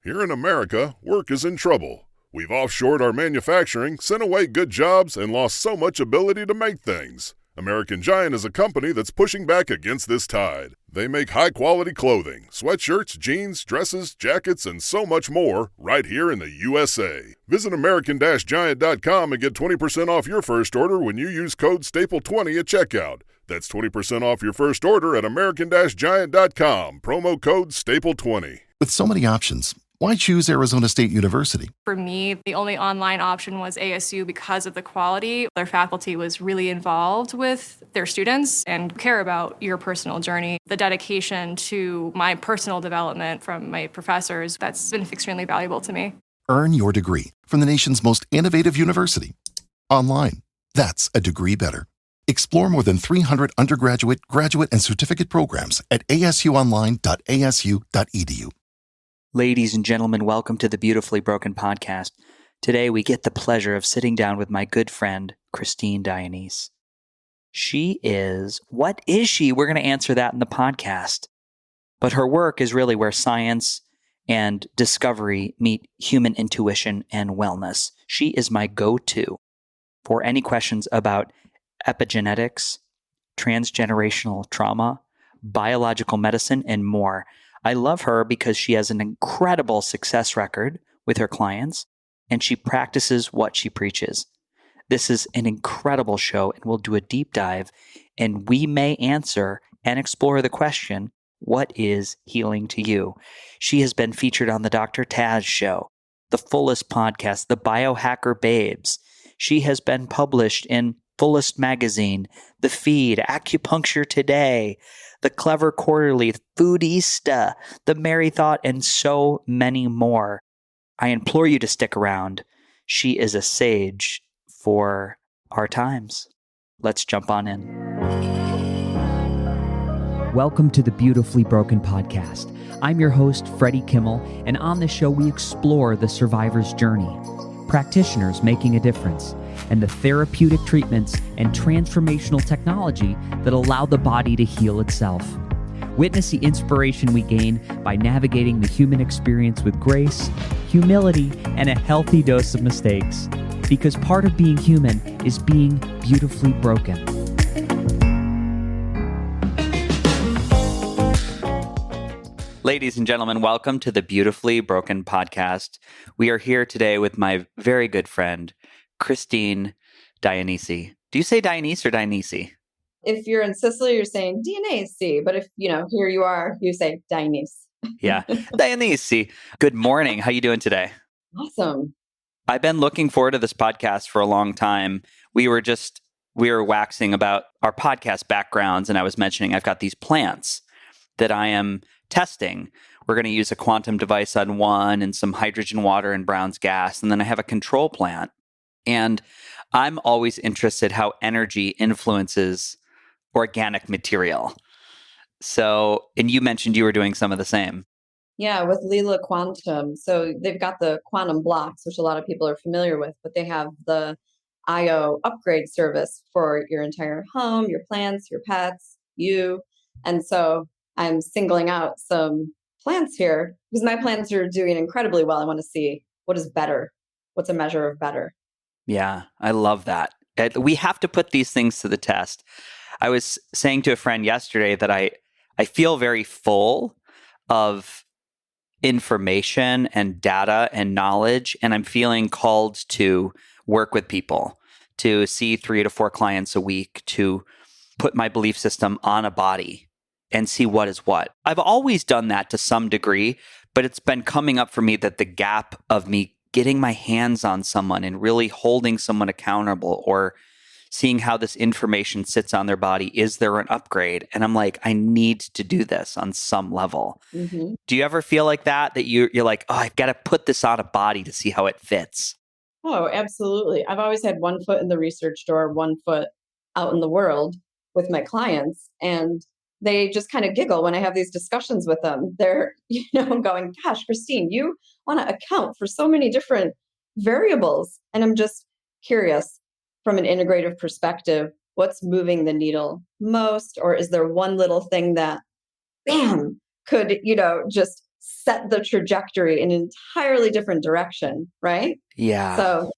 Here in America, work is in trouble. We've offshored our manufacturing, sent away good jobs, and lost so much ability to make things. American Giant is a company that's pushing back against this tide. They make high-quality clothing, sweatshirts, jeans, dresses, jackets, and so much more right here in the USA. Visit American-Giant.com and get 20% off your first order when you use code STAPLE20 at checkout. That's 20% off your first order at American-Giant.com, promo code STAPLE20. With so many options, why choose Arizona State University? For me, the only online option was ASU because of the quality. Their faculty was really involved with their students and care about your personal journey. The dedication to my personal development from my professors, that's been extremely valuable to me. Earn your degree from the nation's most innovative university. Online. That's a degree better. Explore more than 300 undergraduate, graduate, and certificate programs at asuonline.asu.edu. Ladies and gentlemen, welcome to the Beautifully Broken podcast. Today we get the pleasure of sitting down with my good friend, Christine Dionese. What is she? We're going to answer that in the podcast. But her work is really where science and discovery meet human intuition and wellness. She is my go-to for any questions about epigenetics, transgenerational trauma, biological medicine, and more. I love her because she has an incredible success record with her clients, and she practices what she preaches. This is an incredible show, and we'll do a deep dive, and we may answer and explore the question, what is healing to you? She has been featured on the Dr. Taz Show, the Fullest Podcast, the Biohacker Babes. She has been published in Fullest Magazine, The Feed, Acupuncture Today, The Clever Quarterly, Foodista, The Merry Thought, and so many more. I implore you to stick around. She is a sage for our times. Let's jump on in. Welcome to the Beautifully Broken podcast. I'm your host, Freddie Kimmel, and on this show we explore the survivor's journey, practitioners making a difference, and the therapeutic treatments and transformational technology that allow the body to heal itself. Witness the inspiration we gain by navigating the human experience with grace, humility, and a healthy dose of mistakes. Because part of being human is being beautifully broken. Ladies and gentlemen, welcome to the Beautifully Broken podcast. We are here today with my very good friend, Christine Dionese. Do you say Dionese or Dionese? If you're in Sicily, you're saying Dionese. But if, here you are, you say Dionese. Yeah, Dionese. Good morning. How you doing today? Awesome. I've been looking forward to this podcast for a long time. We were waxing about our podcast backgrounds, and I was mentioning I've got these plants that I am testing. We're going to use a quantum device on one and some hydrogen water and Brown's gas, and then I have a control plant. And I'm always interested how energy influences organic material. So, and you mentioned you were doing some of the same. Yeah, with Lila Quantum. So they've got the quantum blocks, which a lot of people are familiar with, but they have the IO upgrade service for your entire home, your plants, your pets, you. And so I'm singling out some plants here because my plants are doing incredibly well. I want to see what is better. What's a measure of better? Yeah, I love that. We have to put these things to the test. I was saying to a friend yesterday that I feel very full of information and data and knowledge, and I'm feeling called to work with people, to see 3 to 4 clients a week, to put my belief system on a body and see what is what. I've always done that to some degree, but it's been coming up for me that the gap of me getting my hands on someone and really holding someone accountable or seeing how this information sits on their body. Is there an upgrade? And I'm like, I need to do this on some level. Mm-hmm. Do you ever feel like that you're like, oh, I've got to put this on a body to see how it fits? Oh, absolutely. I've always had one foot in the research door, one foot out in the world with my clients. And they just kind of giggle when I have these discussions with them. They're, going, gosh, Christine, you want to account for so many different variables. And I'm just curious from an integrative perspective, what's moving the needle most? Or is there one little thing that, bam, could, just set the trajectory in an entirely different direction, right? Yeah. So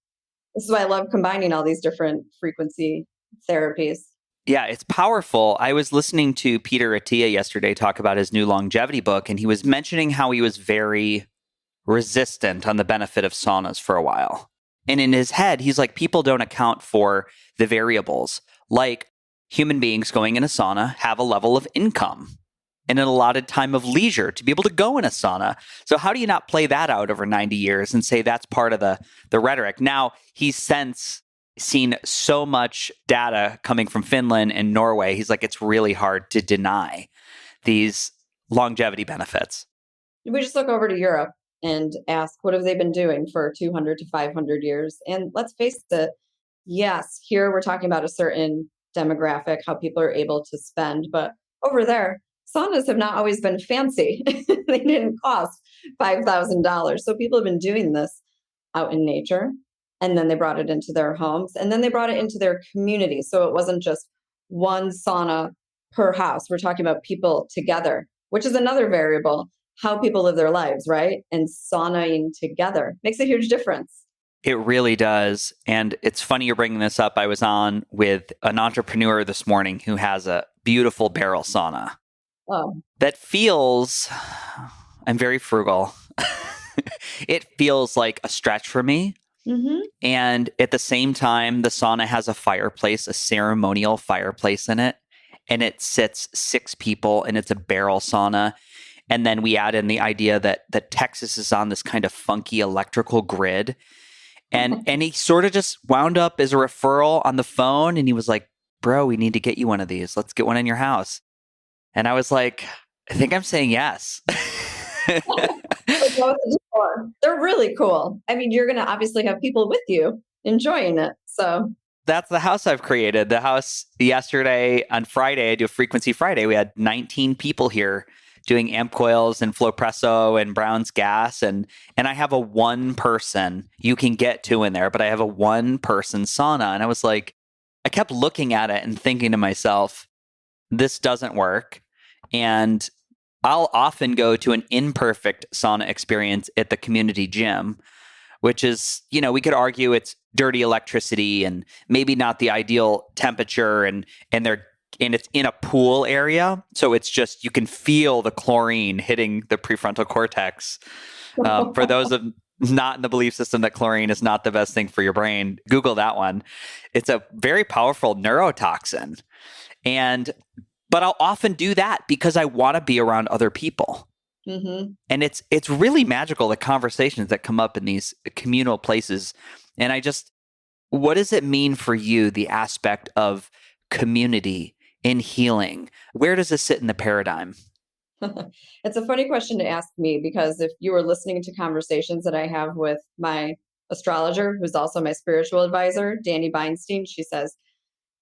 this is why I love combining all these different frequency therapies. Yeah, it's powerful. I was listening to Peter Attia yesterday talk about his new longevity book, and he was mentioning how he was very resistant on the benefit of saunas for a while. And in his head, he's like, people don't account for the variables. Like human beings going in a sauna have a level of income and an allotted time of leisure to be able to go in a sauna. So how do you not play that out over 90 years and say that's part of the rhetoric? Now, he's since seen so much data coming from Finland and Norway. He's like, it's really hard to deny these longevity benefits. We just look over to Europe and ask, what have they been doing for 200 to 500 years? And let's face it, yes, here we're talking about a certain demographic, how people are able to spend. But over there, saunas have not always been fancy. They didn't cost $5,000. So people have been doing this out in nature. And then they brought it into their homes. And then they brought it into their community. So it wasn't just one sauna per house. We're talking about people together, which is another variable, how people live their lives, right? And saunaing together makes a huge difference. It really does. And it's funny you're bringing this up. I was on with an entrepreneur this morning who has a beautiful barrel sauna. Oh. That feels, I'm very frugal. It feels like a stretch for me. Mm-hmm. And at the same time, the sauna has a fireplace, a ceremonial fireplace in it. And it sits 6 people and it's a barrel sauna. And then we add in the idea that Texas is on this kind of funky electrical grid. And he sort of just wound up as a referral on the phone. And he was like, bro, we need to get you one of these. Let's get one in your house. And I was like, I think I'm saying yes. They're really cool. I mean, you're going to obviously have people with you enjoying it. So that's the house I've created. The house yesterday on Friday, I do a Frequency Friday. We had 19 people here doing amp coils and Flowpresso and Brown's gas. And I have a 1-person, you can get 2 in there, but I have a 1-person sauna. And I was like, I kept looking at it and thinking to myself, this doesn't work. And I'll often go to an imperfect sauna experience at the community gym, which is, we could argue it's dirty electricity and maybe not the ideal temperature and it's in a pool area. So it's just, you can feel the chlorine hitting the prefrontal cortex. For those of not in the belief system that chlorine is not the best thing for your brain, Google that one. It's a very powerful neurotoxin. But I'll often do that because I want to be around other people. Mm-hmm. And it's really magical, the conversations that come up in these communal places. And what does it mean for you, the aspect of community in healing? Where does this sit in the paradigm? It's a funny question to ask me, because if you were listening to conversations that I have with my astrologer, who's also my spiritual advisor, Danny Beinstein, she says,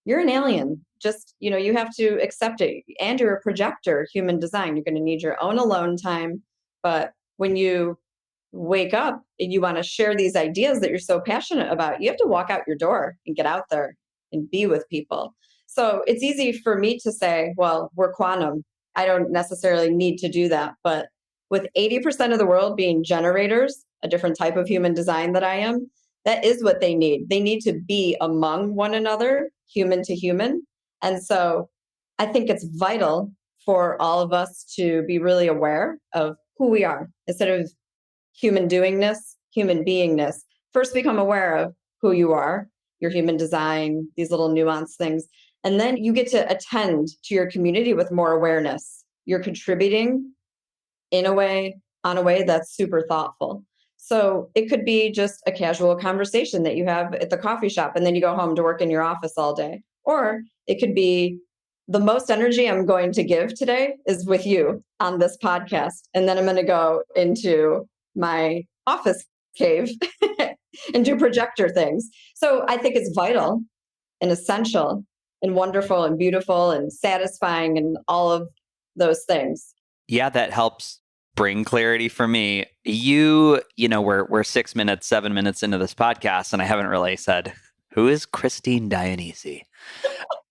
you're an alien. Just, you have to accept it. And you're a projector, human design. You're going to need your own alone time. But when you wake up and you want to share these ideas that you're so passionate about, you have to walk out your door and get out there and be with people. So it's easy for me to say, well, we're quantum. I don't necessarily need to do that. But with 80% of the world being generators, a different type of human design that I am, that is what they need. They need to be among one another, human to human. And so I think it's vital for all of us to be really aware of who we are. Instead of human doingness, human beingness, first become aware of who you are, your human design, these little nuanced things. And then you get to attend to your community with more awareness. You're contributing on a way that's super thoughtful. So it could be just a casual conversation that you have at the coffee shop, and then you go home to work in your office all day. Or it could be, the most energy I'm going to give today is with you on this podcast. And then I'm going to go into my office cave and do projector things. So I think it's vital and essential and wonderful and beautiful and satisfying and all of those things. Yeah, that helps bring clarity for me. We're 7 minutes into this podcast, and I haven't really said, who is Christine Dionese?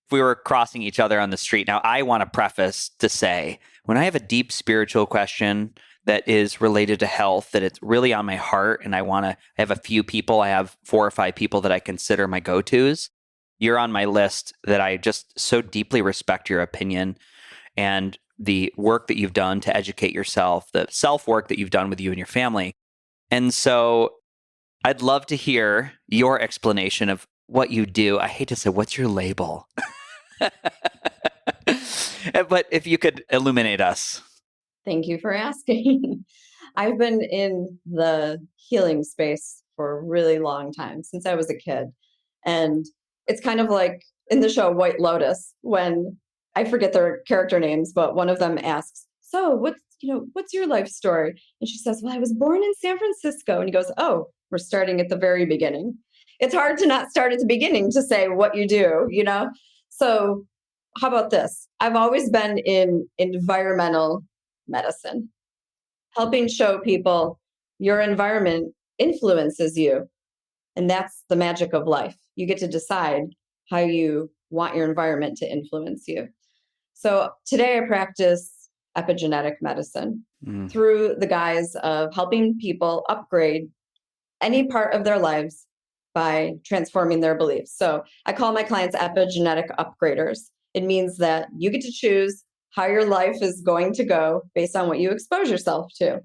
We were crossing each other on the street. Now, I want to preface to say, when I have a deep spiritual question that is related to health, that it's really on my heart. And I have a few people, I have 4 or 5 people that I consider my go-tos. You're on my list that I just so deeply respect your opinion and the work that you've done to educate yourself, the self-work that you've done with you and your family. And so I'd love to hear your explanation of what you do. I hate to say, what's your label? But if you could illuminate us. Thank you for asking. I've been in the healing space for a really long time, since I was a kid. And it's kind of like in the show White Lotus, when I forget their character names, but one of them asks, "So what's your life story?" And she says, "Well, I was born in San Francisco." And he goes, "Oh, we're starting at the very beginning." It's hard to not start at the beginning to say what you do, you know? So how about this? I've always been in environmental medicine, helping show people your environment influences you. And that's the magic of life. You get to decide how you want your environment to influence you. So today I practice epigenetic medicine through the guise of helping people upgrade any part of their lives by transforming their beliefs. So I call my clients epigenetic upgraders. It means that you get to choose how your life is going to go based on what you expose yourself to.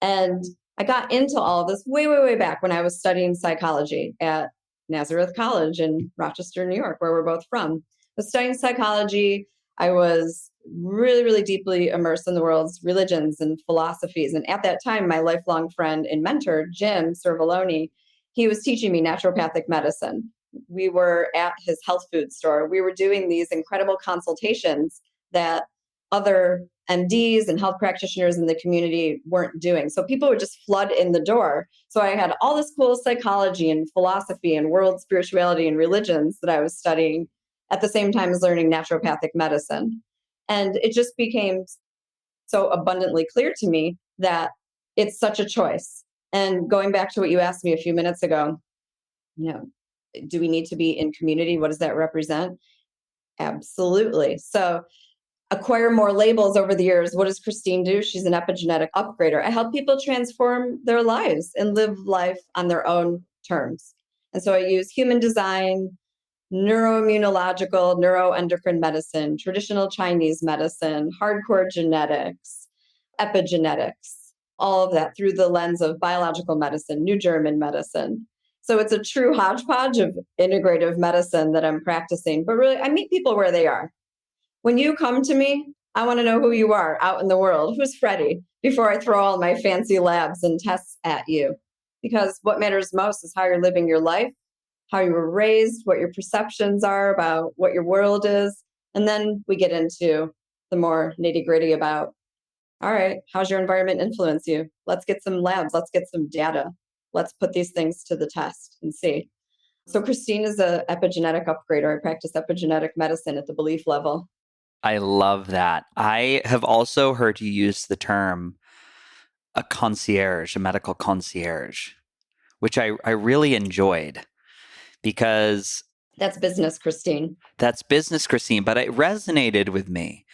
And I got into all of this way, way, way back when I was studying psychology at Nazareth College in Rochester, New York, where we're both from. I was studying psychology. I was really, really deeply immersed in the world's religions and philosophies. And at that time, my lifelong friend and mentor, Jim Cervelloni, he was teaching me naturopathic medicine. We were at his health food store. We were doing these incredible consultations that other MDs and health practitioners in the community weren't doing. So people would just flood in the door. So I had all this cool psychology and philosophy and world spirituality and religions that I was studying at the same time as learning naturopathic medicine. And it just became so abundantly clear to me that it's such a choice. And going back to what you asked me a few minutes ago, do we need to be in community? What does that represent? Absolutely. So acquire more labels over the years. What does Christine do? She's an epigenetic upgrader. I help people transform their lives and live life on their own terms. And so I use human design, neuroimmunological, neuroendocrine medicine, traditional Chinese medicine, hardcore genetics, epigenetics, all of that through the lens of biological medicine, New German medicine. So it's a true hodgepodge of integrative medicine that I'm practicing. But really, I meet people where they are. When you come to me, I want to know who you are out in the world. Who's Freddie? Before I throw all my fancy labs and tests at you. Because what matters most is how you're living your life, how you were raised, what your perceptions are about what your world is. And then we get into the more nitty-gritty about, all right, how's your environment influence you? Let's get some labs. Let's get some data. Let's put these things to the test and see. So Christine is an epigenetic upgrader. I practice epigenetic medicine at the belief level. I love that. I have also heard you use the term a concierge, a medical concierge, which I really enjoyed because that's business, Christine. That's business, Christine, but it resonated with me.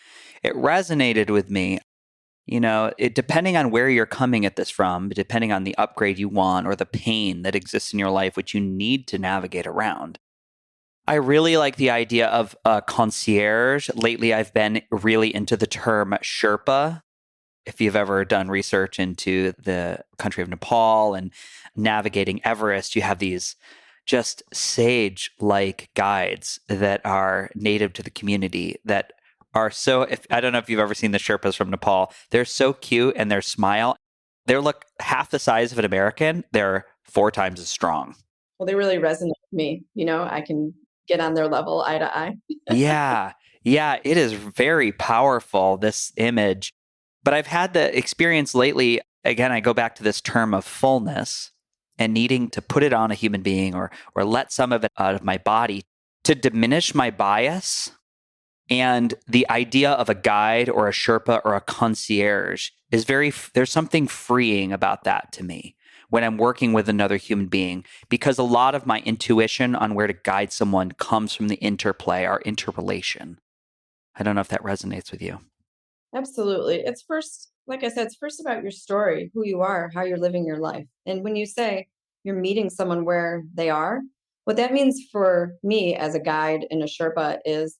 Depending on where you're coming at this from, depending on the upgrade you want or the pain that exists in your life, which you need to navigate around. I really like the idea of a concierge. Lately, I've been really into the term Sherpa. If you've ever done research into the country of Nepal and navigating Everest, you have these just sage-like guides that are native to the community that are I don't know if you've ever seen the Sherpas from Nepal. They're so cute, and their smile, they look half the size of an American. They're 4 times as strong. Well, they really resonate with me. I can get on their level eye to eye. Yeah, it is very powerful, this image. But I've had the experience lately, again, I go back to this term of fullness and needing to put it on a human being or let some of it out of my body to diminish my bias. And the idea of a guide or a Sherpa or a concierge is there's something freeing about that to me when I'm working with another human being, because a lot of my intuition on where to guide someone comes from the interplay, our interrelation. I don't know if that resonates with you. Absolutely. It's first like I said, it's first about your story, who you are, how you're living your life. And when you say you're meeting someone where they are, what that means for me as a guide and a Sherpa is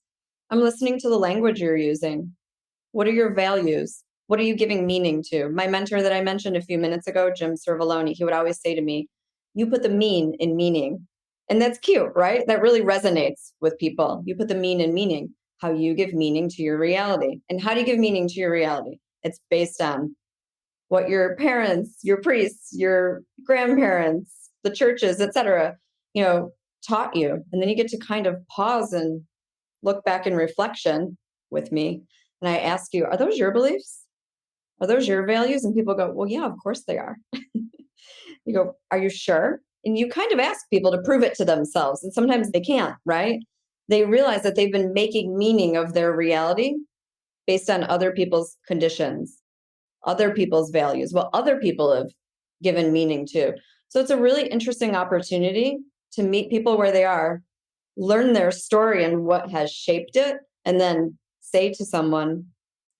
I'm listening to the language you're using. What are your values? What are you giving meaning to? My mentor that I mentioned a few minutes ago, Jim Cervelloni, he would always say to me, you put the mean in meaning. And that's cute, right? That really resonates with people. You put the mean in meaning, how you give meaning to your reality. And how do you give meaning to your reality? It's based on what your parents, your priests, your grandparents, the churches, etc., taught you. And then you get to kind of pause and look back in reflection with me. And I ask you, are those your beliefs? Are those your values? And people go, well, yeah, of course they are. You go, are you sure? And you kind of ask people to prove it to themselves. And sometimes they can't, right? They realize that they've been making meaning of their reality based on other people's conditions, other people's values, what other people have given meaning to. So it's a really interesting opportunity to meet people where they are, learn their story and what has shaped it, and then say to someone,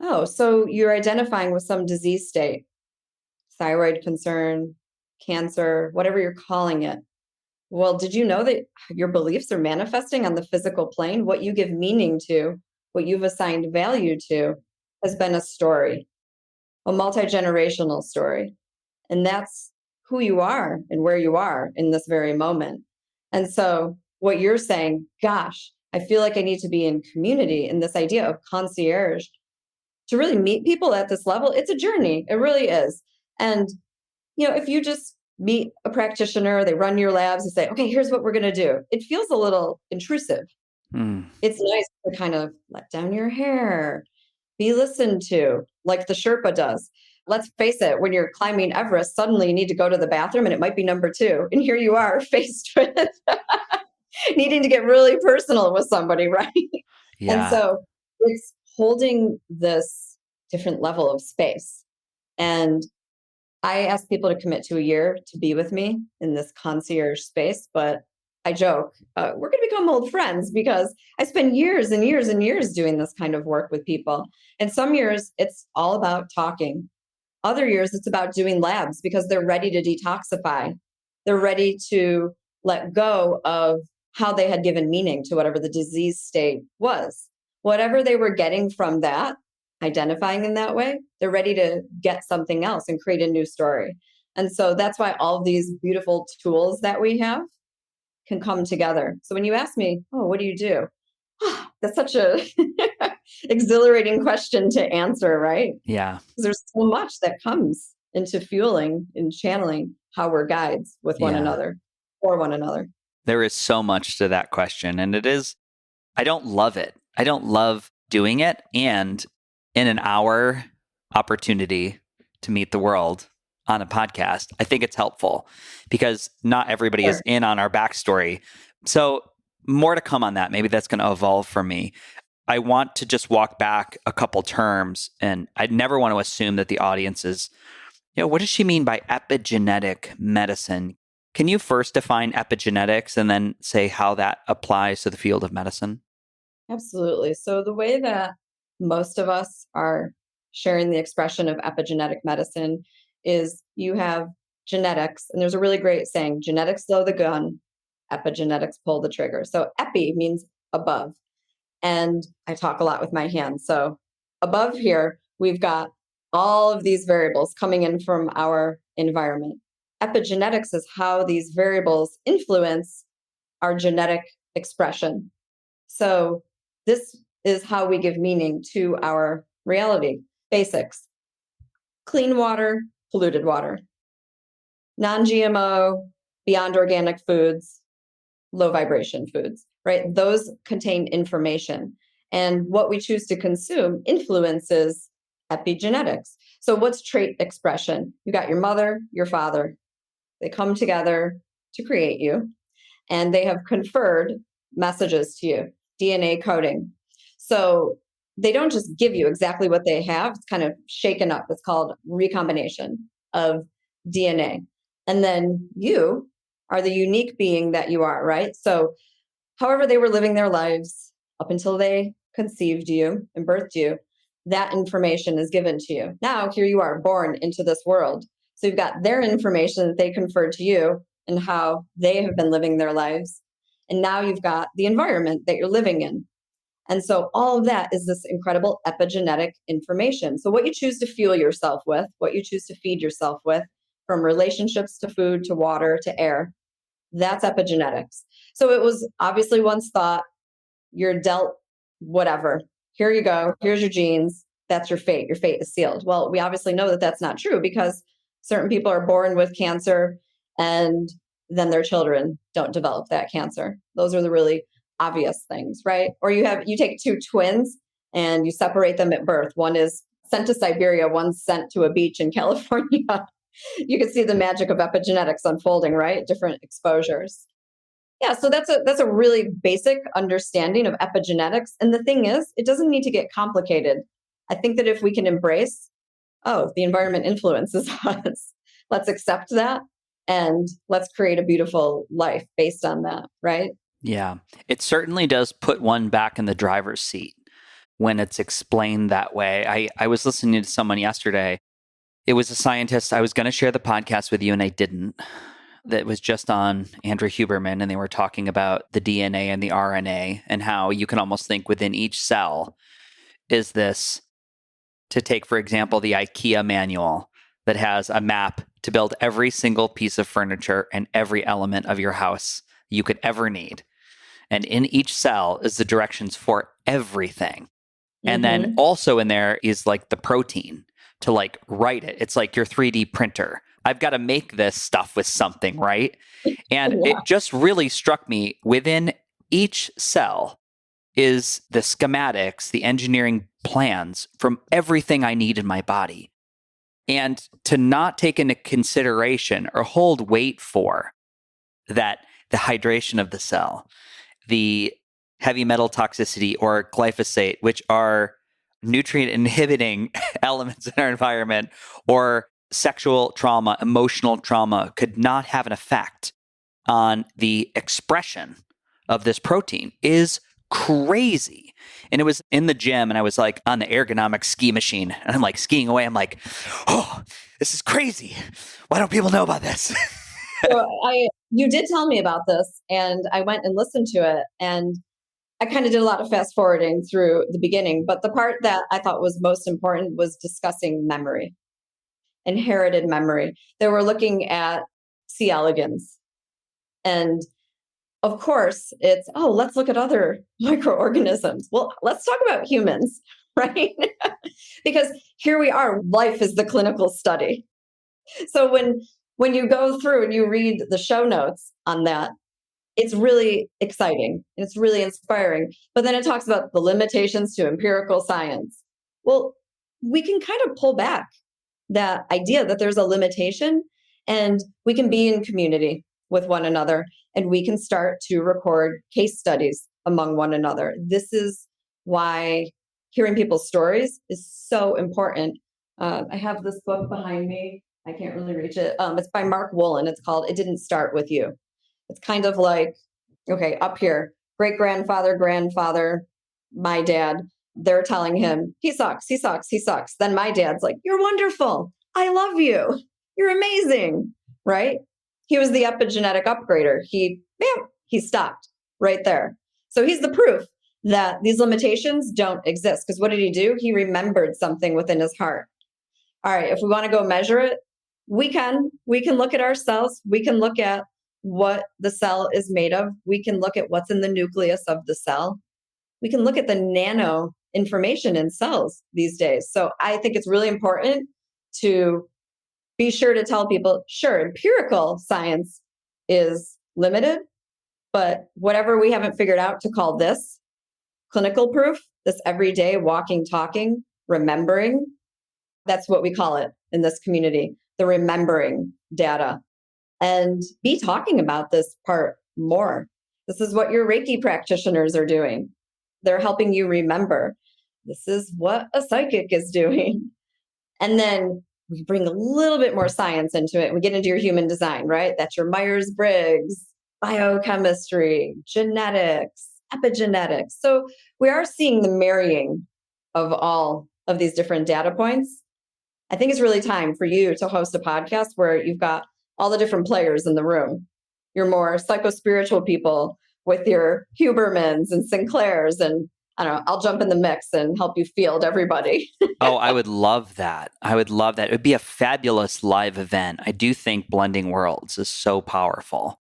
oh, so you're identifying with some disease state, thyroid concern, cancer, whatever you're calling it. Well, did you know that your beliefs are manifesting on the physical plane? What you give meaning to, what you've assigned value to, has been a story, a multi-generational story. And that's who you are and where you are in this very moment. And so what you're saying, gosh, I feel like I need to be in community, and this idea of concierge to really meet people at this level, it's a journey. It really is. And, if you just meet a practitioner, they run your labs and say, okay, here's what we're going to do. It feels a little intrusive. It's nice to kind of let down your hair, be listened to like the Sherpa does. Let's face it, when you're climbing Everest, suddenly you need to go to the bathroom and it might be number 2. And here you are faced with needing to get really personal with somebody, right? Yeah. And so it's holding this different level of space. And I ask people to commit to a year to be with me in this concierge space, but I joke, we're going to become old friends because I spend years and years and years doing this kind of work with people. And some years it's all about talking. Other years it's about doing labs because they're ready to detoxify. They're ready to let go of how they had given meaning to whatever the disease state was. Whatever they were getting from that, identifying in that way, they're ready to get something else and create a new story. And so that's why all of these beautiful tools that we have can come together. So when you ask me, oh, what do you do? That's such a exhilarating question to answer, right? Yeah. Because there's so much that comes into fueling and channeling how we're guides with one another, for one another. There is so much to that question. And I don't love it. I don't love doing it. And in an hour opportunity to meet the world on a podcast, I think it's helpful because not everybody is in on our backstory. So more to come on that. Maybe that's going to evolve for me. I want to just walk back a couple terms, and I never want to assume that the audience is, what does she mean by epigenetic medicine? Can you first define epigenetics and then say how that applies to the field of medicine? Absolutely. So the way that most of us are sharing the expression of epigenetic medicine is you have genetics, and there's a really great saying, genetics load the gun, epigenetics pull the trigger. So epi means above. And I talk a lot with my hands. So above here, we've got all of these variables coming in from our environment. Epigenetics is how these variables influence our genetic expression. So this is how we give meaning to our reality. Basics: clean water, polluted water, non-GMO, beyond organic foods, low vibration foods, right? Those contain information. And what we choose to consume influences epigenetics. So what's trait expression? You got your mother, your father. They come together to create you, and they have conferred messages to you, DNA coding. So they don't just give you exactly what they have. It's kind of shaken up. It's called recombination of DNA. And then you are the unique being that you are, right? So however they were living their lives up until they conceived you and birthed you, that information is given to you. Now, here you are born into this world. So you've got their information that they conferred to you and how they have been living their lives. And now you've got the environment that you're living in. And so all of that is this incredible epigenetic information. So what you choose to fuel yourself with, what you choose to feed yourself with, from relationships to food to water to air, that's epigenetics. So it was obviously once thought, you're dealt whatever. Here you go. Here's your genes. That's your fate. Your fate is sealed. Well, we obviously know that that's not true because certain people are born with cancer and then their children don't develop that cancer. Those are the really obvious things, right? Or you take two twins and you separate them at birth. One is sent to Siberia, one's sent to a beach in California. You can see the magic of epigenetics unfolding, right? Different exposures. Yeah, so that's a really basic understanding of epigenetics. And the thing is, it doesn't need to get complicated. I think that if we can embrace, the environment influences us, let's accept that and let's create a beautiful life based on that, right? Yeah, it certainly does put one back in the driver's seat when it's explained that way. I was listening to someone yesterday. It was a scientist. I was going to share the podcast with you and I didn't. That was just on Andrew Huberman, and they were talking about the DNA and the RNA and how you can almost think within each cell is this, to take, for example, the IKEA manual that has a map to build every single piece of furniture and every element of your house you could ever need. And in each cell is the directions for everything. And then also in there is like the protein to like write it. It's like your 3D printer. I've got to make this stuff with something, right? And it just really struck me, within each cell is the schematics, the engineering plans from everything I need in my body. And to not take into consideration or hold weight for that, the hydration of the cell, the heavy metal toxicity or glyphosate, which are nutrient inhibiting elements in our environment, or sexual trauma, emotional trauma, could not have an effect on the expression of this protein, is crazy. And it was in the gym, and I was like on the ergonomic ski machine, and I'm like skiing away. I'm like, oh, this is crazy. Why don't people know about this? So you did tell me about this, and I went and listened to it, and I kind of did a lot of fast forwarding through the beginning. But the part that I thought was most important was discussing memory, inherited memory. They were looking at C. elegans. And of course, it's, let's look at other microorganisms. Well, let's talk about humans, right? Because here we are, life is the clinical study. So when you go through and you read the show notes on that, it's really exciting. It's really inspiring. But then it talks about the limitations to empirical science. Well, we can kind of pull back that idea that there's a limitation, and we can be in community with one another, and we can start to record case studies among one another. This is why hearing people's stories is so important. I have this book behind me. I can't really reach it. It's by Mark Woolen. It's called It Didn't Start With You. It's kind of like, okay, up here, great-grandfather, grandfather, my dad, they're telling him, he sucks, he sucks, he sucks. Then my dad's like, you're wonderful. I love you. You're amazing, right? He was the epigenetic upgrader. He stopped right there. So he's the proof that these limitations don't exist. Because what did he do? He remembered something within his heart. All right, if we want to go measure it, we can look at our cells. We can look at what the cell is made of. We can look at what's in the nucleus of the cell. We can look at the nano information in cells these days. So I think it's really important to be sure to tell people, sure, empirical science is limited, but whatever we haven't figured out to call this clinical proof, this everyday walking, talking, remembering, that's what we call it in this community, the remembering data. And be talking about this part more. This is what your Reiki practitioners are doing. They're helping you remember. This is what a psychic is doing. And then we bring a little bit more science into it. We get into your human design, right? That's your Myers-Briggs, biochemistry, genetics, epigenetics. So we are seeing the marrying of all of these different data points, I think it's really time for you to host a podcast where you've got all the different players in the room. Your more psycho-spiritual people with your Hubermans and Sinclairs, and I don't know, I'll jump in the mix and help you field everybody. Oh, I would love that. I would love that. It would be a fabulous live event. I do think blending worlds is so powerful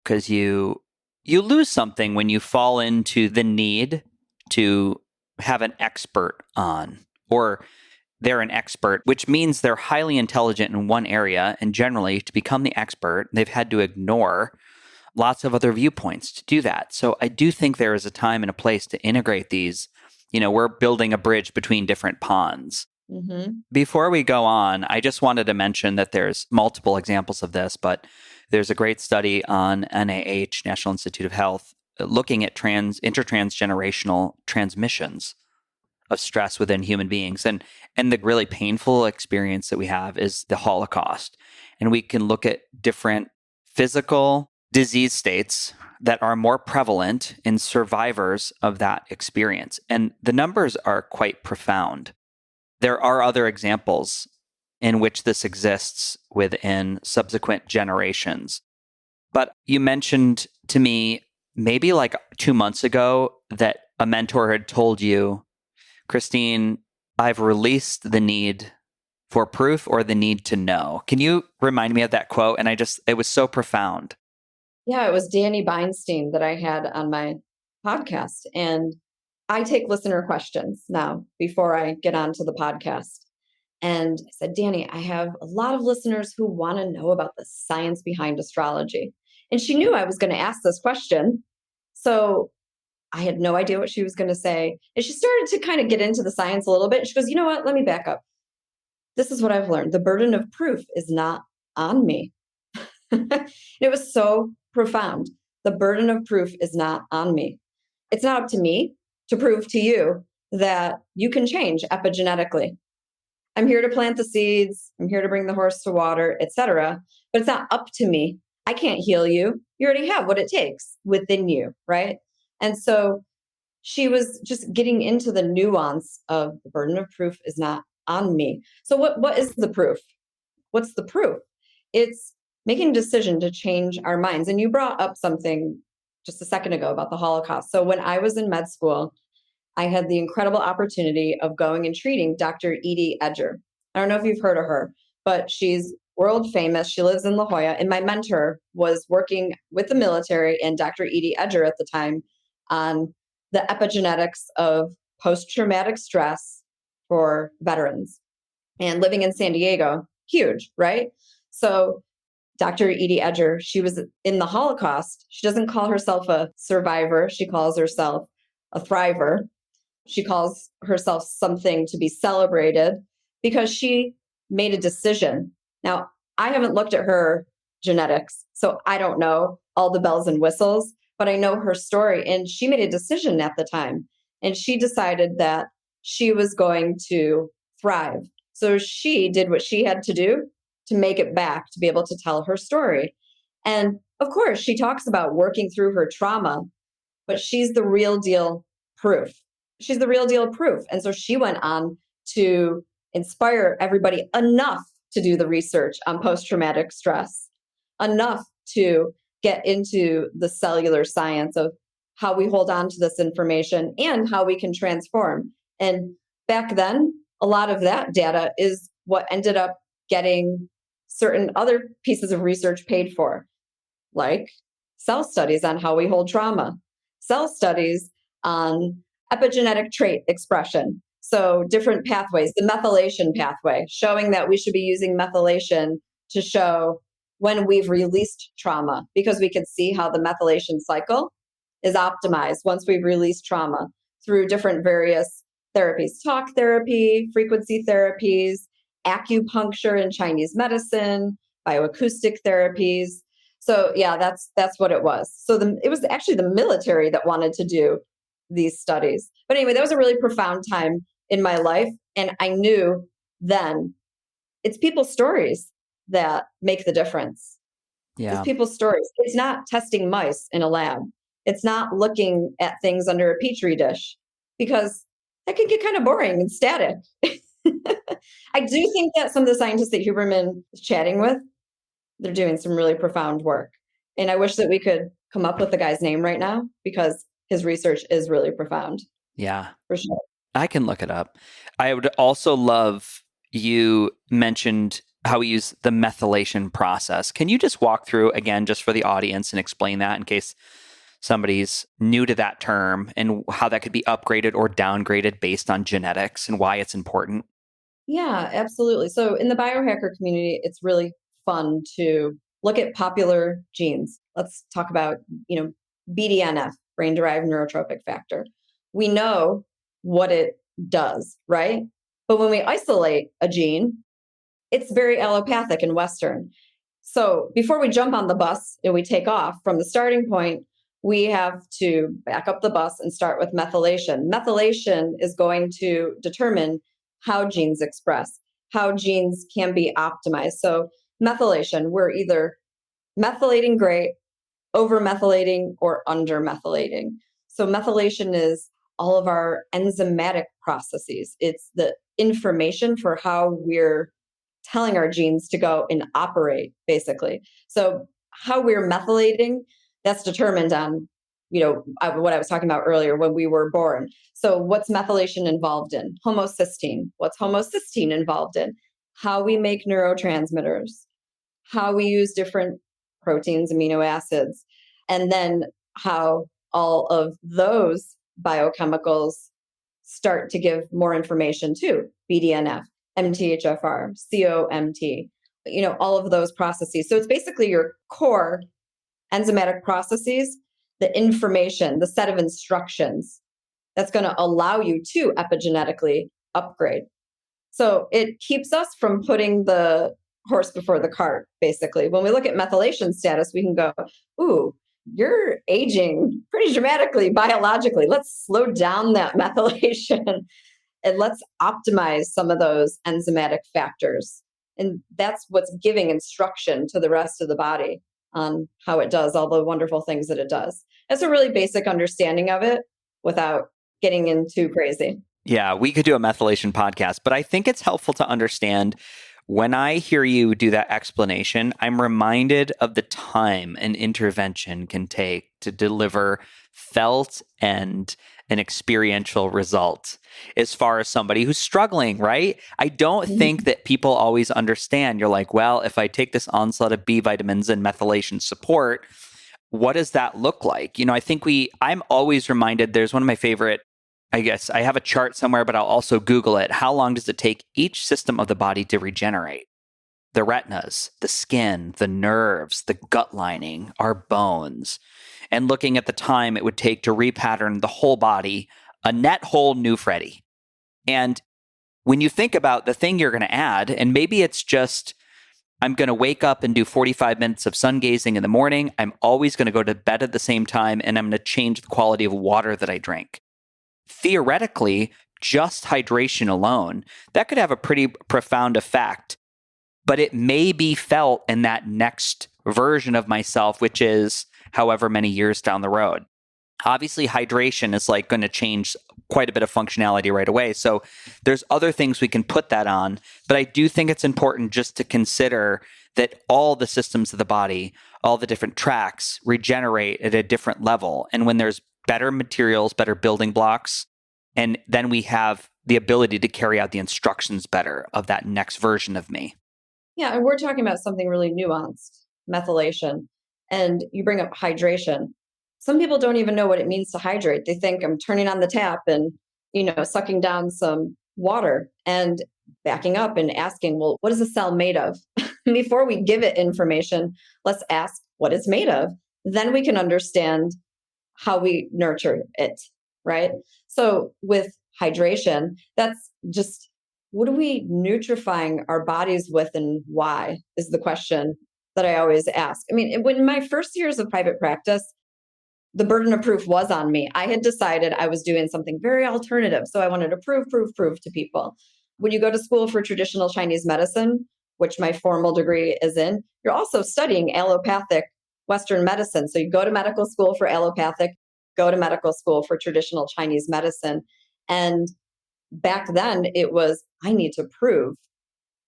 because you lose something when you fall into the need to have an expert on, or they're an expert, which means they're highly intelligent in one area. And generally, to become the expert, they've had to ignore lots of other viewpoints to do that. So I do think there is a time and a place to integrate these. We're building a bridge between different ponds. Mm-hmm. Before we go on, I just wanted to mention that there's multiple examples of this, but there's a great study on NIH, National Institute of Health, looking at intertransgenerational transmissions of stress within human beings. And the really painful experience that we have is the Holocaust. And we can look at different physical disease states that are more prevalent in survivors of that experience. And the numbers are quite profound. There are other examples in which this exists within subsequent generations. But you mentioned to me maybe like 2 months ago that a mentor had told you, Christine, I've released the need for proof or the need to know. Can you remind me of that quote? And it was so profound. Yeah, it was Danny Beinstein that I had on my podcast. And I take listener questions now before I get onto the podcast. And I said, Danny, I have a lot of listeners who want to know about the science behind astrology. And she knew I was going to ask this question. So I had no idea what she was going to say. And she started to kind of get into the science a little bit. She goes, you know what? Let me back up. This is what I've learned. The burden of proof is not on me. It was so profound. The burden of proof is not on me. It's not up to me to prove to you that you can change epigenetically. I'm here to plant the seeds. I'm here to bring the horse to water, etc. But it's not up to me. I can't heal you. You already have what it takes within you, right? And so she was just getting into the nuance of the burden of proof is not on me. So what is the proof? What's the proof? It's making a decision to change our minds. And you brought up something just a second ago about the Holocaust. So when I was in med school, I had the incredible opportunity of going and treating Dr. Edie Edger. I don't know if you've heard of her, but she's world famous. She lives in La Jolla. And my mentor was working with the military and Dr. Edie Edger at the time on the epigenetics of post-traumatic stress for veterans. And living in San Diego, huge, right? So Dr. Edie Edger, she was in the Holocaust. She doesn't call herself a survivor. She calls herself a thriver. She calls herself something to be celebrated because she made a decision. Now, I haven't looked at her genetics, so I don't know all the bells and whistles, but I know her story. And she made a decision at the time. And she decided that she was going to thrive. So she did what she had to do to make it back, to be able to tell her story. And of course, she talks about working through her trauma, but she's the real deal proof. She's the real deal proof. And so she went on to inspire everybody enough to do the research on post-traumatic stress, enough to get into the cellular science of how we hold on to this information and how we can transform. And back then, a lot of that data is what ended up getting certain other pieces of research paid for, like cell studies on how we hold trauma, cell studies on epigenetic trait expression. So different pathways, the methylation pathway, showing that we should be using methylation to show when we've released trauma, because we could see how the methylation cycle is optimized once we've released trauma through different various therapies, talk therapy, frequency therapies, acupuncture and Chinese medicine, bioacoustic therapies. So yeah, that's what it was. So it was actually the military that wanted to do these studies. But anyway, that was a really profound time in my life. And I knew then it's people's stories that make the difference. Yeah. It's people's stories. It's not testing mice in a lab. It's not looking at things under a petri dish, because that could get kind of boring and static. I do think that some of the scientists that Huberman is chatting with, they're doing some really profound work. And I wish that we could come up with the guy's name right now because his research is really profound. Yeah. For sure. I can look it up. I would also love, you mentioned how we use the methylation process. Can you just walk through again, just for the audience, and explain that in case somebody's new to that term and how that could be upgraded or downgraded based on genetics and why it's important? Yeah, absolutely. So in the biohacker community, it's really fun to look at popular genes. Let's talk about, BDNF, brain-derived neurotrophic factor. We know what it does, right? But when we isolate a gene, it's very allopathic and Western. So before we jump on the bus and we take off from the starting point, we have to back up the bus and start with methylation. Methylation is going to determine how genes express, how genes can be optimized. So methylation, we're either methylating great, over methylating, or under methylating. So methylation is all of our enzymatic processes. It's the information for how we're telling our genes to go and operate, basically. So how we're methylating, that's determined on, what I was talking about earlier when we were born. So what's methylation involved in? Homocysteine. What's homocysteine involved in? How we make neurotransmitters, how we use different proteins, amino acids, and then how all of those biochemicals start to give more information to BDNF, MTHFR, COMT, all of those processes. So it's basically your core enzymatic processes, the information, the set of instructions that's going to allow you to epigenetically upgrade. So it keeps us from putting the horse before the cart, basically. When we look at methylation status, we can go, ooh, you're aging pretty dramatically biologically. Let's slow down that methylation and let's optimize some of those enzymatic factors. And that's what's giving instruction to the rest of the body on how it does all the wonderful things that it does. That's a really basic understanding of it without getting in too crazy. Yeah, we could do a methylation podcast, but I think it's helpful to understand when I hear you do that explanation, I'm reminded of the time an intervention can take to deliver felt and an experiential result as far as somebody who's struggling, right? I don't think that people always understand. You're like, well, if I take this onslaught of B vitamins and methylation support, what does that look like? I think I'm always reminded, there's one of my favorite, I guess I have a chart somewhere, but I'll also Google it. How long does it take each system of the body to regenerate? The retinas, the skin, the nerves, the gut lining, our bones, and looking at the time it would take to repattern the whole body, a net whole new Freddie. And when you think about the thing you're going to add, and maybe it's just, I'm going to wake up and do 45 minutes of sun gazing in the morning. I'm always going to go to bed at the same time, and I'm going to change the quality of water that I drink. Theoretically, just hydration alone, that could have a pretty profound effect, but it may be felt in that next version of myself, which is however many years down the road. Obviously, hydration is like going to change quite a bit of functionality right away. So there's other things we can put that on, but I do think it's important just to consider that all the systems of the body, all the different tracks regenerate at a different level. And when there's better materials, better building blocks, and then we have the ability to carry out the instructions better of that next version of me. Yeah, and we're talking about something really nuanced, methylation. And you bring up hydration. Some people don't even know what it means to hydrate. They think I'm turning on the tap and, sucking down some water and backing up and asking, well, what is a cell made of? Before we give it information, let's ask what it's made of. Then we can understand how we nurture it, right? So with hydration, that's just, what are we nutrifying our bodies with and why is the question that I always ask. I mean, when my first years of private practice, the burden of proof was on me. I had decided I was doing something very alternative. So I wanted to prove to people. When you go to school for traditional Chinese medicine, which my formal degree is in, you're also studying allopathic Western medicine. So you go to medical school for allopathic, go to medical school for traditional Chinese medicine. And back then it was, I need to prove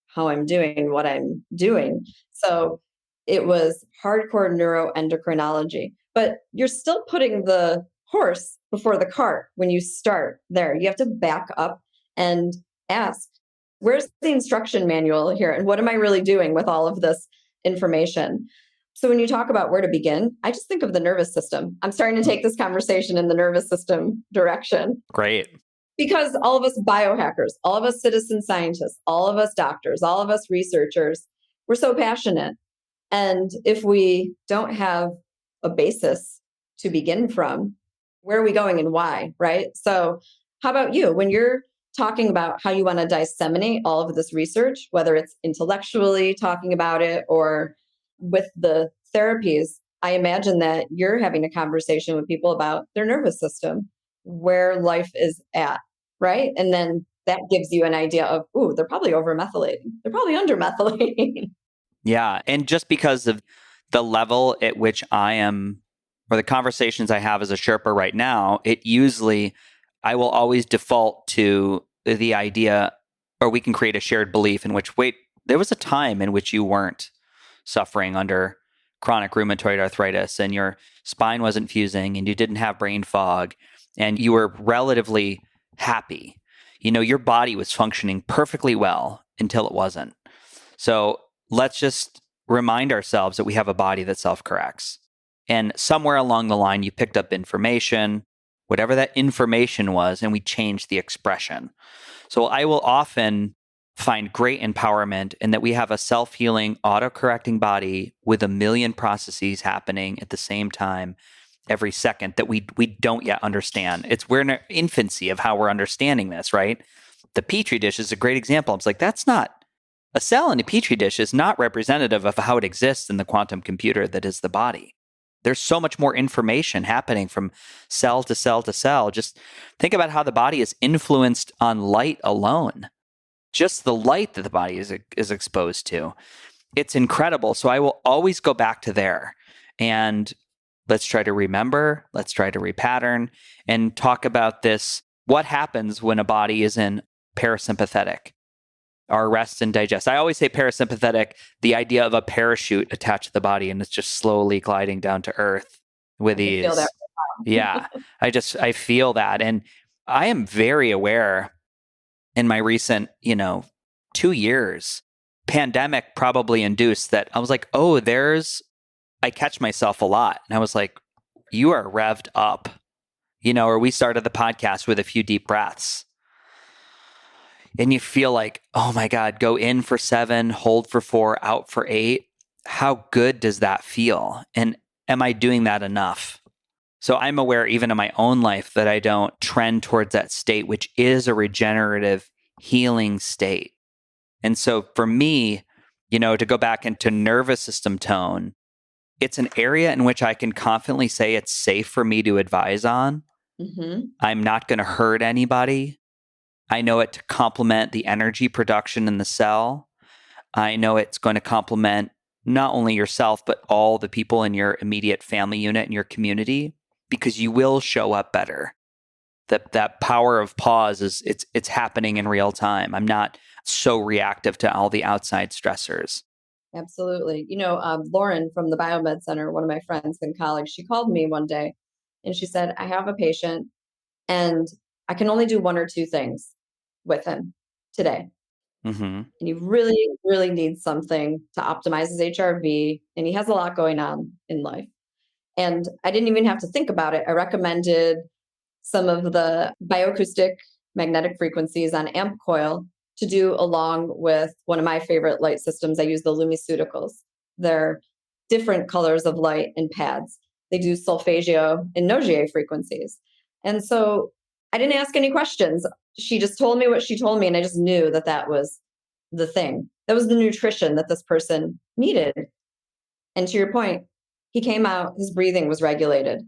how I'm doing what I'm doing. So it was hardcore neuroendocrinology, but you're still putting the horse before the cart when you start there. You have to back up and ask, where's the instruction manual here? And what am I really doing with all of this information? So when you talk about where to begin, I just think of the nervous system. I'm starting to take this conversation in the nervous system direction. Great. Because all of us biohackers, all of us citizen scientists, all of us doctors, all of us researchers, we're so passionate. And if we don't have a basis to begin from, where are we going and why, right? So how about you? When you're talking about how you want to disseminate all of this research, whether it's intellectually talking about it or with the therapies, I imagine that you're having a conversation with people about their nervous system, where life is at, right? And then that gives you an idea of, ooh, they're probably over methylating. They're probably under methylating. Yeah. And just because of the level at which I am, or the conversations I have as a Sherpa right now, I will always default to the idea, or we can create a shared belief in which, wait, there was a time in which you weren't suffering under chronic rheumatoid arthritis and your spine wasn't fusing and you didn't have brain fog and you were relatively happy. Your body was functioning perfectly well until it wasn't. So let's just remind ourselves that we have a body that self-corrects. And somewhere along the line, you picked up information, whatever that information was, and we changed the expression. So I will often find great empowerment in that we have a self-healing, auto-correcting body with a million processes happening at the same time every second that we don't yet understand. We're in our infancy of how we're understanding this, right? The Petri dish is a great example. It's like, that's not, a cell in a Petri dish is not representative of how it exists in the quantum computer that is the body. There's so much more information happening from cell to cell to cell. Just think about how the body is influenced on light alone. Just the light that the body is exposed to. It's incredible. So I will always go back to there. And let's try to remember, let's try to repattern, and talk about this. What happens when a body is in parasympathetic? Our rest and digest. I always say parasympathetic, the idea of a parachute attached to the body and it's just slowly gliding down to earth with ease. Feel that. Yeah, I feel that. And I am very aware in my recent, 2 years, pandemic probably induced that I was like, oh, I catch myself a lot. And I was like, you are revved up, or we started the podcast with a few deep breaths. And you feel like, oh my God, go in for 7, hold for 4, out for 8. How good does that feel? And am I doing that enough? So I'm aware even in my own life that I don't trend towards that state, which is a regenerative healing state. And so for me, to go back into nervous system tone, it's an area in which I can confidently say it's safe for me to advise on. Mm-hmm. I'm not going to hurt anybody. I know it to complement the energy production in the cell. I know it's going to complement not only yourself, but all the people in your immediate family unit and your community, because you will show up better. That power of pause it's happening in real time. I'm not so reactive to all the outside stressors. Absolutely. Lauren from the Biomed Center, one of my friends and colleagues, she called me one day and she said, I have a patient and I can only do 1 or 2 things with him today. Mm-hmm. And he really, really needs something to optimize his HRV. And he has a lot going on in life. And I didn't even have to think about it. I recommended some of the bioacoustic magnetic frequencies on amp coil to do along with one of my favorite light systems. I use the Lumiceuticals. They're different colors of light and pads. They do solfeggio and Nogier frequencies. And so I didn't ask any questions. She just told me what she told me, and I just knew that was the thing. That was the nutrition that this person needed. And to your point, he came out, his breathing was regulated.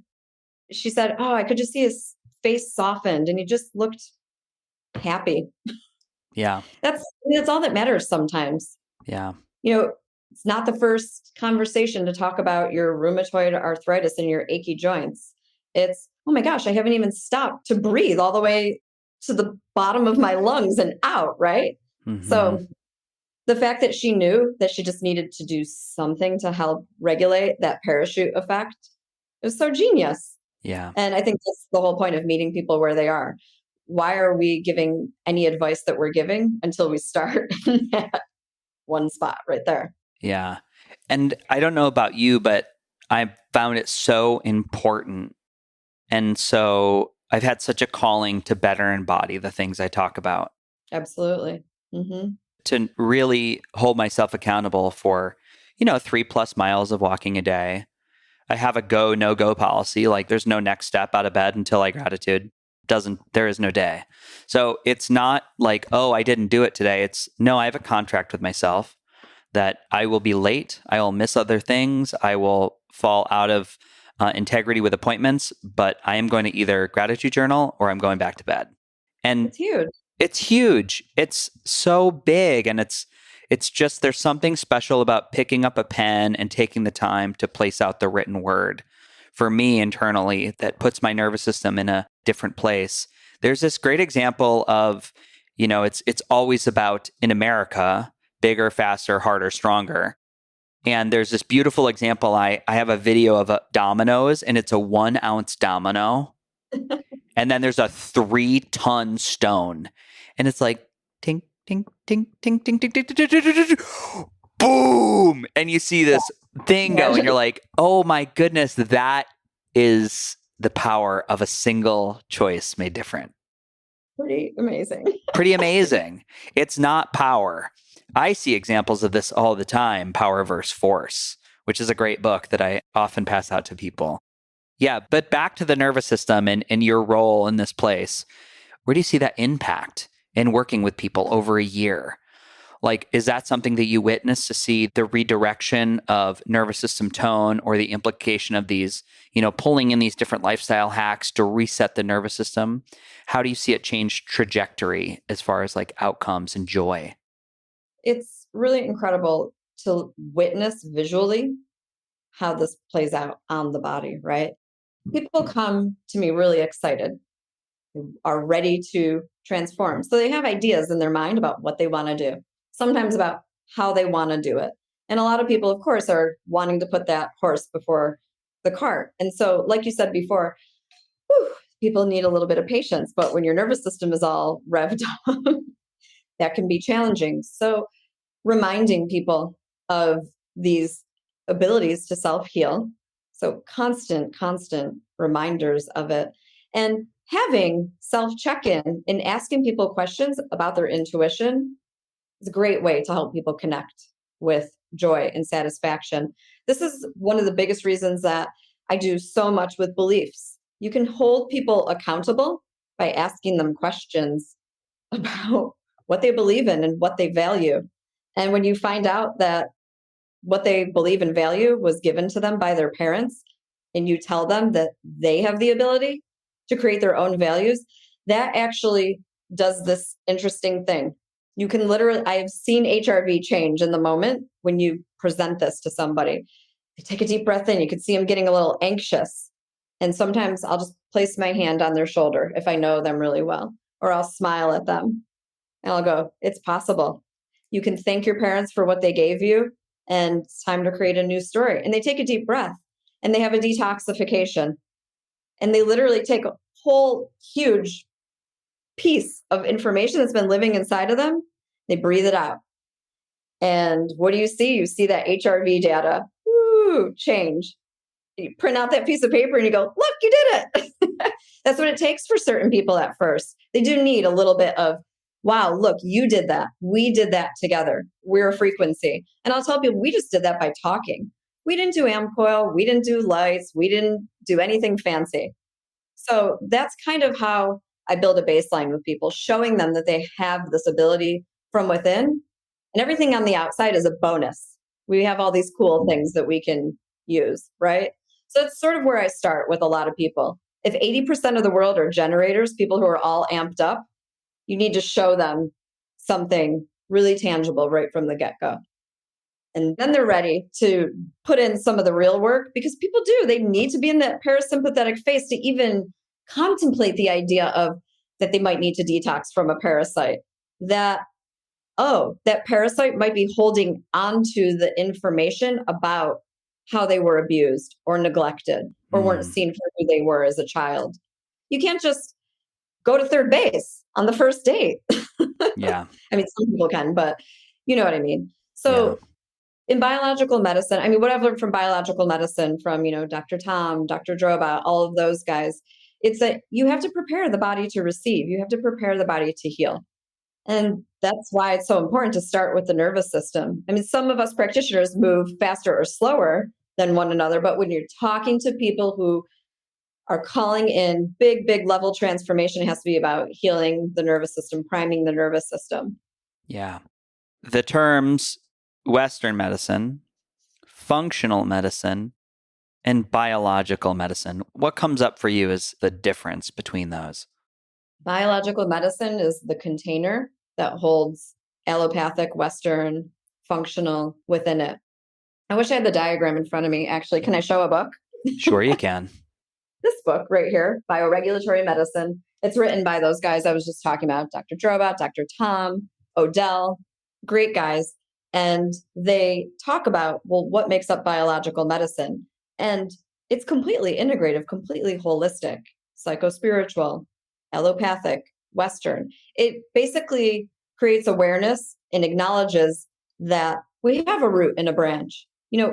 She said, oh, I could just see his face softened, and he just looked happy. Yeah. That's all that matters sometimes. Yeah. It's not the first conversation to talk about your rheumatoid arthritis and your achy joints. It's, oh my gosh, I haven't even stopped to breathe all the way to the bottom of my lungs and out, right? Mm-hmm. So the fact that she knew that she just needed to do something to help regulate that parachute effect, it was so genius. Yeah. And I think that's the whole point of meeting people where they are. Why are we giving any advice that we're giving until we start in that one spot right there? Yeah. And I don't know about you, but I found it so important. And so I've had such a calling to better embody the things I talk about. Absolutely. Mm-hmm. To really hold myself accountable for, 3+ miles of walking a day. I have a go, no go policy. Like there's no next step out of bed until I gratitude. There is no day. So it's not like, oh, I didn't do it today. It's no, I have a contract with myself that I will be late. I will miss other things. I will fall out of integrity with appointments, but I am going to either gratitude journal or I'm going back to bed. And It's huge. It's huge. It's so big. And it's just, there's something special about picking up a pen and taking the time to place out the written word for me internally that puts my nervous system in a different place. There's this great example of, it's always about, in America, bigger, faster, harder, stronger. And there's this beautiful example. I have a video of dominoes, and it's a 1 ounce domino. And then there's a 3-ton stone. And it's like, tink, tink, tink, tink, tink, tink, tink, tink, tink, tink, tink, boom. And you see this thing go, and you're like, oh my goodness, that is the power of a single choice made different. Pretty amazing. Pretty amazing. It's not power. I see examples of this all the time, Power versus Force, which is a great book that I often pass out to people. Yeah, but back to the nervous system and your role in this place. Where do you see that impact in working with people over a year? Like, is that something that you witness to see the redirection of nervous system tone or the implication of these, pulling in these different lifestyle hacks to reset the nervous system? How do you see it change trajectory as far as like outcomes and joy? It's really incredible to witness visually how this plays out on the body, right? People come to me really excited, are ready to transform. So they have ideas in their mind about what they want to do, sometimes about how they want to do it. And a lot of people, of course, are wanting to put that horse before the cart. And so, like you said before, people need a little bit of patience. But when your nervous system is all revved up, that can be challenging. So reminding people of these abilities to self-heal. So constant reminders of it. And having self-check-in and asking people questions about their intuition is a great way to help people connect with joy and satisfaction. This is one of the biggest reasons that I do so much with beliefs. You can hold people accountable by asking them questions about what they believe in and what they value. And when you find out that what they believe and value was given to them by their parents, and you tell them that they have the ability to create their own values, that actually does this interesting thing. You can literally, I've seen HRV change in the moment when you present this to somebody. They take a deep breath in, you can see them getting a little anxious. And sometimes I'll just place my hand on their shoulder if I know them really well, or I'll smile at them and I'll go, it's possible. You can thank your parents for what they gave you, and it's time to create a new story. And they take a deep breath and they have a detoxification. And they literally take a whole huge piece of information that's been living inside of them. They breathe it out. And what do you see? You see that HRV data change. You print out that piece of paper and you go, look, you did it. That's what it takes for certain people at first. They do need a little bit of, wow, look, you did that. We did that together. We're a frequency. And I'll tell people, we just did that by talking. We didn't do amp coil. We didn't do lights. We didn't do anything fancy. So that's kind of how I build a baseline with people, showing them that they have this ability from within, and everything on the outside is a bonus. We have all these cool things that we can use, right? So it's sort of where I start with a lot of people. If 80% of the world are generators, people who are all amped up, you need to show them something really tangible right from the get-go. And then they're ready to put in some of the real work, because people do. They need to be in that parasympathetic phase to even contemplate the idea of that they might need to detox from a parasite, that parasite might be holding onto the information about how they were abused or neglected or weren't seen for who they were as a child. You can't just go to third base on the first date. Yeah. I mean, some people can, but you know what I mean? Yeah. So in biological medicine, I mean, what I've learned from biological medicine from, Dr. Tom, Dr. Droba, all of those guys, it's that you have to prepare the body to receive. You have to prepare the body to heal. And that's why it's so important to start with the nervous system. I mean, some of us practitioners move faster or slower than one another, but when you're talking to people who are calling in big, big level transformation, it has to be about healing the nervous system, priming the nervous system. Yeah. The terms Western medicine, functional medicine, and biological medicine, what comes up for you as the difference between those? Biological medicine is the container that holds allopathic, Western, functional within it. I wish I had the diagram in front of me, actually. Can I show a book? Sure, you can. This book right here, Bioregulatory Medicine. It's written by those guys I was just talking about, Dr. Droba, Dr. Tom, Odell, great guys. And they talk about, well, what makes up biological medicine? And it's completely integrative, completely holistic, psychospiritual, allopathic, Western. It basically creates awareness and acknowledges that we have a root and a branch.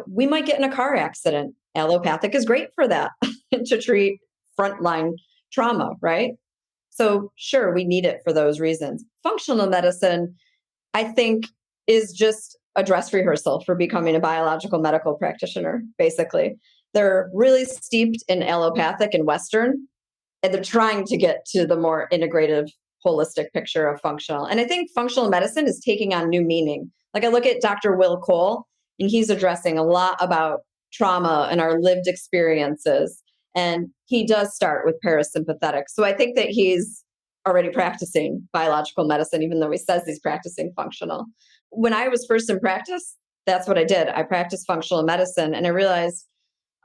We might get in a car accident. Allopathic is great for that to treat frontline trauma, right? So sure, we need it for those reasons. Functional medicine, I think, is just a dress rehearsal for becoming a biological medical practitioner, basically. They're really steeped in allopathic and Western, and they're trying to get to the more integrative, holistic picture of functional. And I think functional medicine is taking on new meaning. Like I look at Dr. Will Cole, and he's addressing a lot about trauma and our lived experiences. And he does start with parasympathetic. So I think that he's already practicing biological medicine, even though he says he's practicing functional. When I was first in practice, that's what I did. I practiced functional medicine and I realized,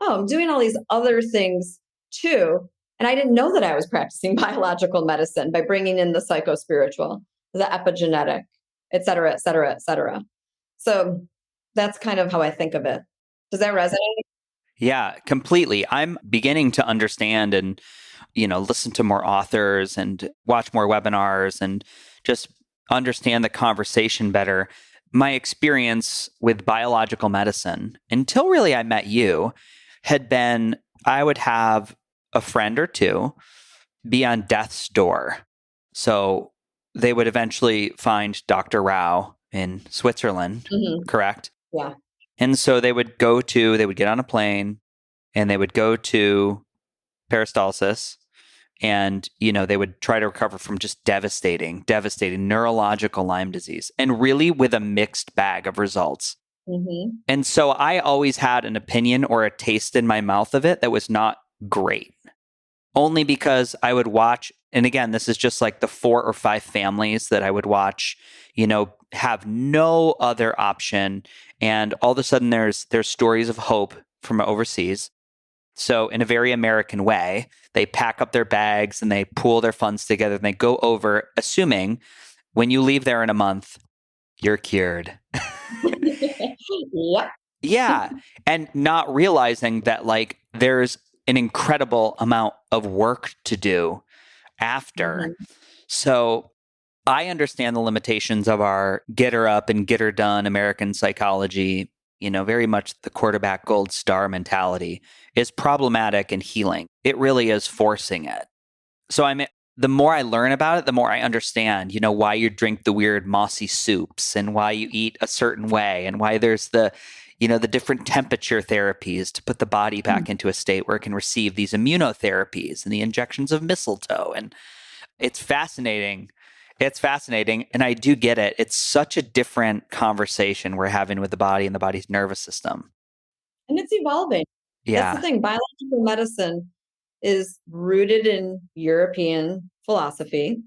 I'm doing all these other things too. And I didn't know that I was practicing biological medicine by bringing in the psychospiritual, the epigenetic, et cetera, et cetera, et cetera. So that's kind of how I think of it. Does that resonate? Yeah, completely. I'm beginning to understand and, listen to more authors and watch more webinars and just understand the conversation better. My experience with biological medicine, until really I met you, had been I would have a friend or two be on death's door. So they would eventually find Dr. Rao in Switzerland, correct? Yeah. And so they would get on a plane and they would go to peristalsis and, they would try to recover from just devastating neurological Lyme disease and really with a mixed bag of results. Mm-hmm. And so I always had an opinion or a taste in my mouth of it that was not great, only because I would watch. And again, this is just like the 4 or 5 families that I would watch, have no other option. And all of a sudden there's stories of hope from overseas. So in a very American way, they pack up their bags and they pool their funds together and they go over, assuming when you leave there in a month, you're cured. Yep. Yeah. And not realizing that there's an incredible amount of work to do after. Mm-hmm. So I understand the limitations of our get her up and get her done American psychology. Very much the quarterback gold star mentality is problematic in healing. It really is forcing it. So the more I learn about it, the more I understand, why you drink the weird mossy soups and why you eat a certain way and why there's the different temperature therapies to put the body back into a state where it can receive these immunotherapies and the injections of mistletoe. And it's fascinating. It's fascinating. And I do get it. It's such a different conversation we're having with the body and the body's nervous system. And it's evolving. Yeah. That's the thing. Biological medicine is rooted in European philosophy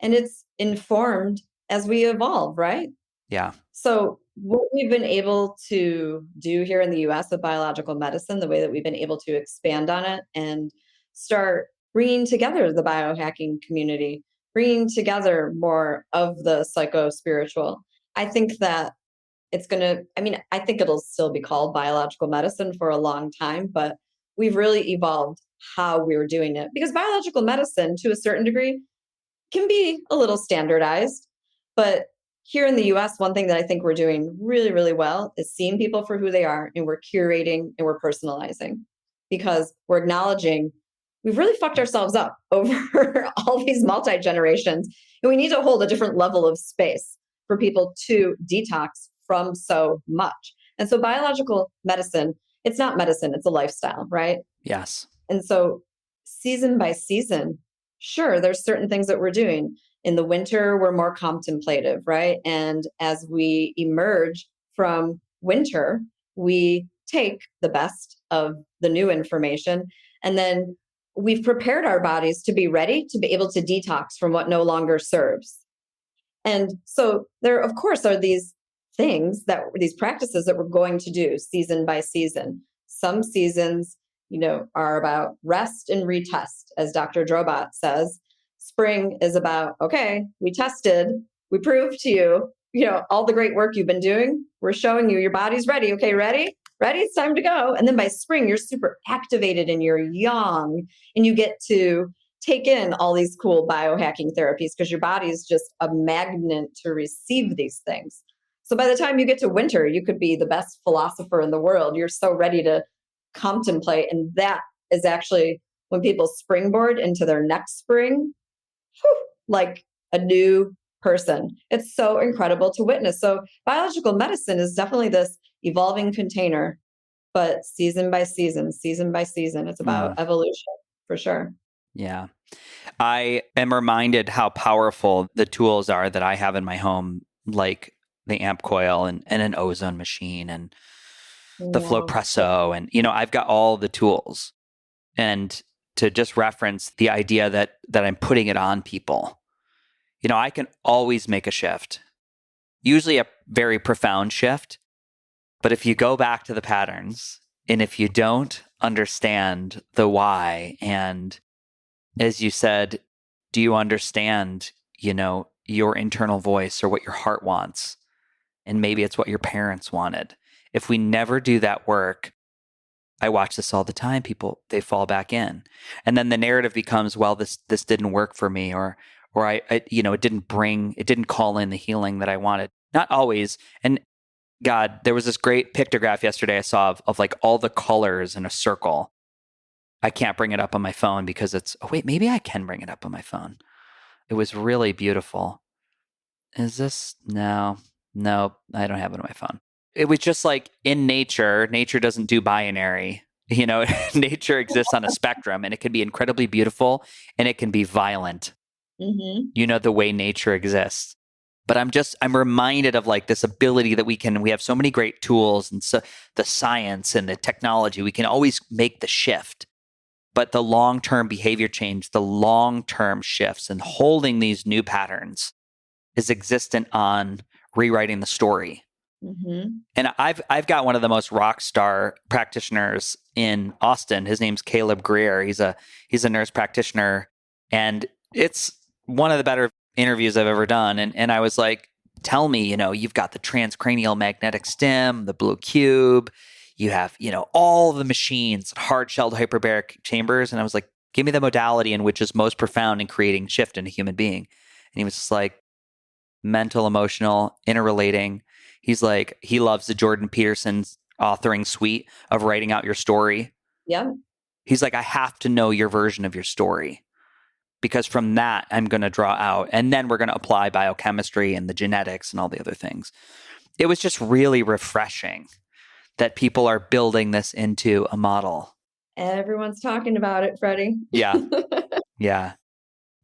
and it's informed as we evolve, right? Yeah. So what we've been able to do here in the US with biological medicine, the way that we've been able to expand on it and start bringing together the biohacking community, bringing together more of the psycho-spiritual. I think that I think it'll still be called biological medicine for a long time, but we've really evolved how we're doing it, because biological medicine, to a certain degree, can be a little standardized. But here in the US, one thing that I think we're doing really, really well is seeing people for who they are, and we're curating and we're personalizing, because we're acknowledging we've really fucked ourselves up over all these multi generations. And we need to hold a different level of space for people to detox from so much. And so, biological medicine, it's not medicine, it's a lifestyle, right? Yes. And so, season by season, sure, there's certain things that we're doing. In the winter, we're more contemplative, right? And as we emerge from winter, we take the best of the new information, and then we've prepared our bodies to be ready to be able to detox from what no longer serves. And so there, of course, are these these practices that we're going to do season by season. Some seasons, are about rest and retest, as Dr. Drobot says. Spring is about, okay, we tested, we proved to you, all the great work you've been doing. We're showing you your body's ready. Okay, ready? Ready? It's time to go. And then by spring, you're super activated and you're young, and you get to take in all these cool biohacking therapies because your body is just a magnet to receive these things. So by the time you get to winter, you could be the best philosopher in the world. You're so ready to contemplate. And that is actually when people springboard into their next spring, like a new person. It's so incredible to witness. So biological medicine is definitely this evolving container, but season by season, it's about evolution for sure. Yeah. I am reminded how powerful the tools are that I have in my home, like the amp coil and an ozone machine and the Flowpresso. And, I've got all the tools. And to just reference the idea that I'm putting it on people, I can always make a shift, usually a very profound shift. But if you go back to the patterns, and if you don't understand the why, and as you said, do you understand, your internal voice or what your heart wants? And maybe it's what your parents wanted. If we never do that work, I watch this all the time. People, they fall back in. And then the narrative becomes, well, this didn't work for me, or I it didn't call in the healing that I wanted. Not always. And God, there was this great pictograph yesterday I saw of like all the colors in a circle. I can't bring it up on my phone because maybe I can bring it up on my phone. It was really beautiful. Is this? No, I don't have it on my phone. It was just like in nature doesn't do binary. Nature exists on a spectrum, and it can be incredibly beautiful and it can be violent. Mm-hmm. The way nature exists. But I'm reminded of like this ability that we have so many great tools, and so the science and the technology, we can always make the shift. But the long-term behavior change, the long-term shifts and holding these new patterns is existent on rewriting the story. Mm-hmm. And I've got one of the most rock star practitioners in Austin. His name's Caleb Greer. He's a nurse practitioner, and it's one of the better interviews I've ever done. And I was like, tell me, you've got the transcranial magnetic stim, the blue cube, you have, all the machines, hard-shelled hyperbaric chambers. And I was like, give me the modality in which is most profound in creating shift in a human being. And he was just like, mental, emotional, interrelating. He's like, he loves the Jordan Peterson's authoring suite of writing out your story. Yeah. He's like, I have to know your version of your story, because from that, I'm going to draw out. And then we're going to apply biochemistry and the genetics and all the other things. It was just really refreshing that people are building this into a model. Everyone's talking about it, Freddie. Yeah. Yeah.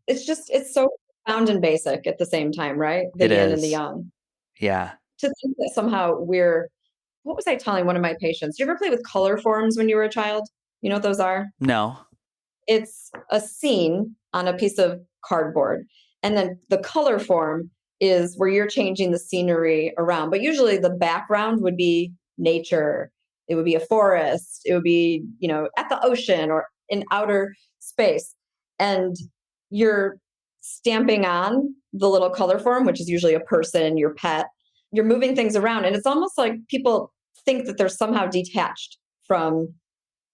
It's so profound and basic at the same time, right? The yin and the yang. Yeah. To think that somehow what was I telling one of my patients? Do you ever play with color forms when you were a child? You know what those are? No. It's a scene on a piece of cardboard. And then the color form is where you're changing the scenery around. But usually the background would be nature. It would be a forest. It would be, at the ocean or in outer space. and you're stamping on the little color form, which is usually a person, your pet. You're moving things around. And it's almost like people think that they're somehow detached from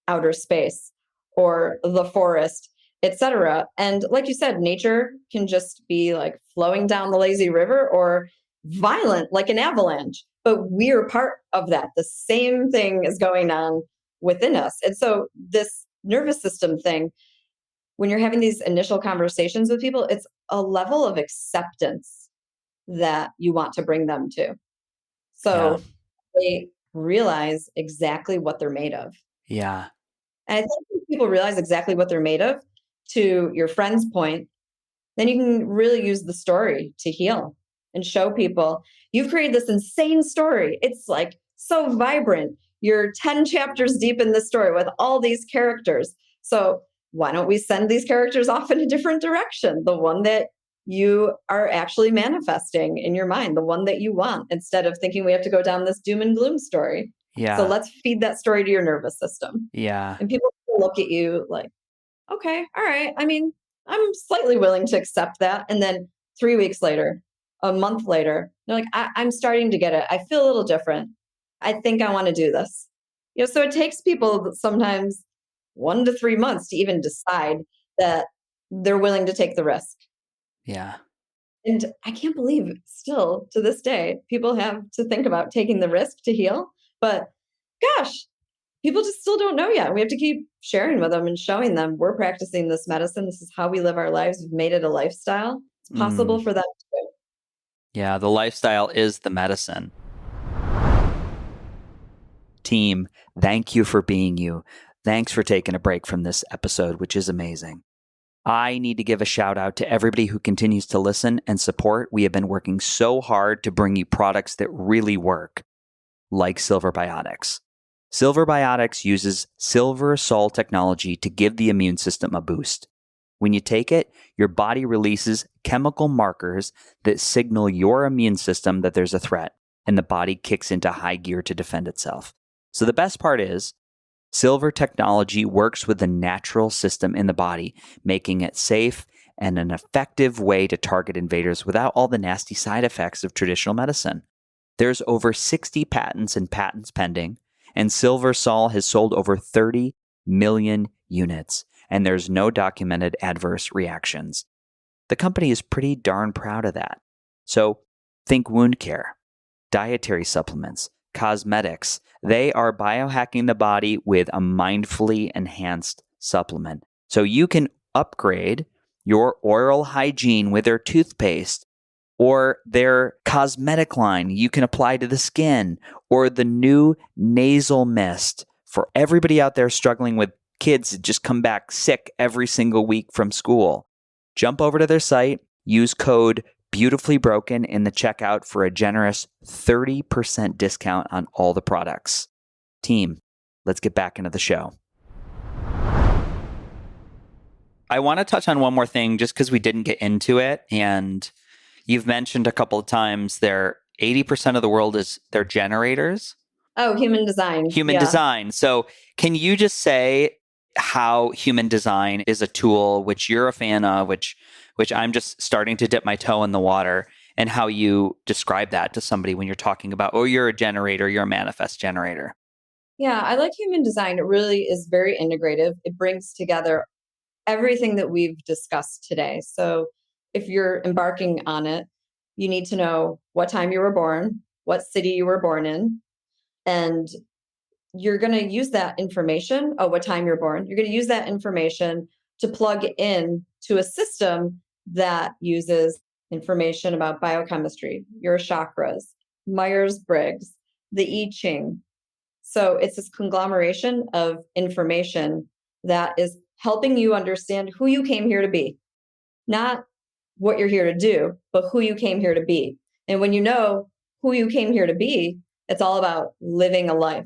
outer space or the forest, etc. And like you said, nature can just be like flowing down the lazy river or violent like an avalanche. But we're part of that. The same thing is going on within us. And so this nervous system thing, when you're having these initial conversations with people, it's a level of acceptance that you want to bring them to. So they realize exactly what they're made of. Yeah. And I think when people realize exactly what they're made of, to your friend's point, then you can really use the story to heal and show people you've created this insane story. It's like so vibrant. You're 10 chapters deep in this story with all these characters. So why don't we send these characters off in a different direction? The one that you are actually manifesting in your mind, the one that you want, instead of thinking we have to go down this doom and gloom story. Yeah. So let's feed that story to your nervous system. Yeah. And people look at you like, okay, all right. I mean, I'm slightly willing to accept that. And then 3 weeks later, a month later, they're like, I'm starting to get it. I feel a little different. I think I want to do this. So it takes people sometimes 1 to 3 months to even decide that they're willing to take the risk. Yeah. And I can't believe still to this day, people have to think about taking the risk to heal. But gosh, people just still don't know yet. We have to keep sharing with them and showing them we're practicing this medicine. This is how we live our lives. We've made it a lifestyle. It's possible for them too. Yeah, the lifestyle is the medicine. Team, thank you for being you. Thanks for taking a break from this episode, which is amazing. I need to give a shout out to everybody who continues to listen and support. We have been working so hard to bring you products that really work, like Silver Biotics. Silver Biotics uses silver sol technology to give the immune system a boost. When you take it, your body releases chemical markers that signal your immune system that there's a threat, and the body kicks into high gear to defend itself. So the best part is, silver technology works with the natural system in the body, making it safe and an effective way to target invaders without all the nasty side effects of traditional medicine. There's over 60 patents and patents pending, and Silver Sol has sold over 30 million units, and there's no documented adverse reactions. The company is pretty darn proud of that. So think wound care, dietary supplements, cosmetics. They are biohacking the body with a mindfully enhanced supplement. So you can upgrade your oral hygiene with their toothpaste or their cosmetic line you can apply to the skin, or the new nasal mist for everybody out there struggling with kids that just come back sick every single week from school. Jump over to their site, use code Beautifully Broken in the checkout for a generous 30% discount on all the products. Team, let's get back into the show. I want to touch on one more thing just because we didn't get into it. And you've mentioned a couple of times 80% of the world is their generators. Oh, human design. Human design. So can you just say how human design is a tool which you're a fan of, which I'm just starting to dip my toe in the water, and how you describe that to somebody when you're talking about, oh, you're a generator, you're a manifest generator? Yeah, I like human design. It really is very integrative. It brings together everything that we've discussed today. So if you're embarking on it, you need to know what time you were born, what city you were born in, and you're going to use that information. Oh, what time you're born. You're going to use that information to plug in to a system that uses information about biochemistry, your chakras, Myers-Briggs, the I Ching. So it's this conglomeration of information that is helping you understand who you came here to be, not what you're here to do, but who you came here to be. And when you know who you came here to be, it's all about living a life.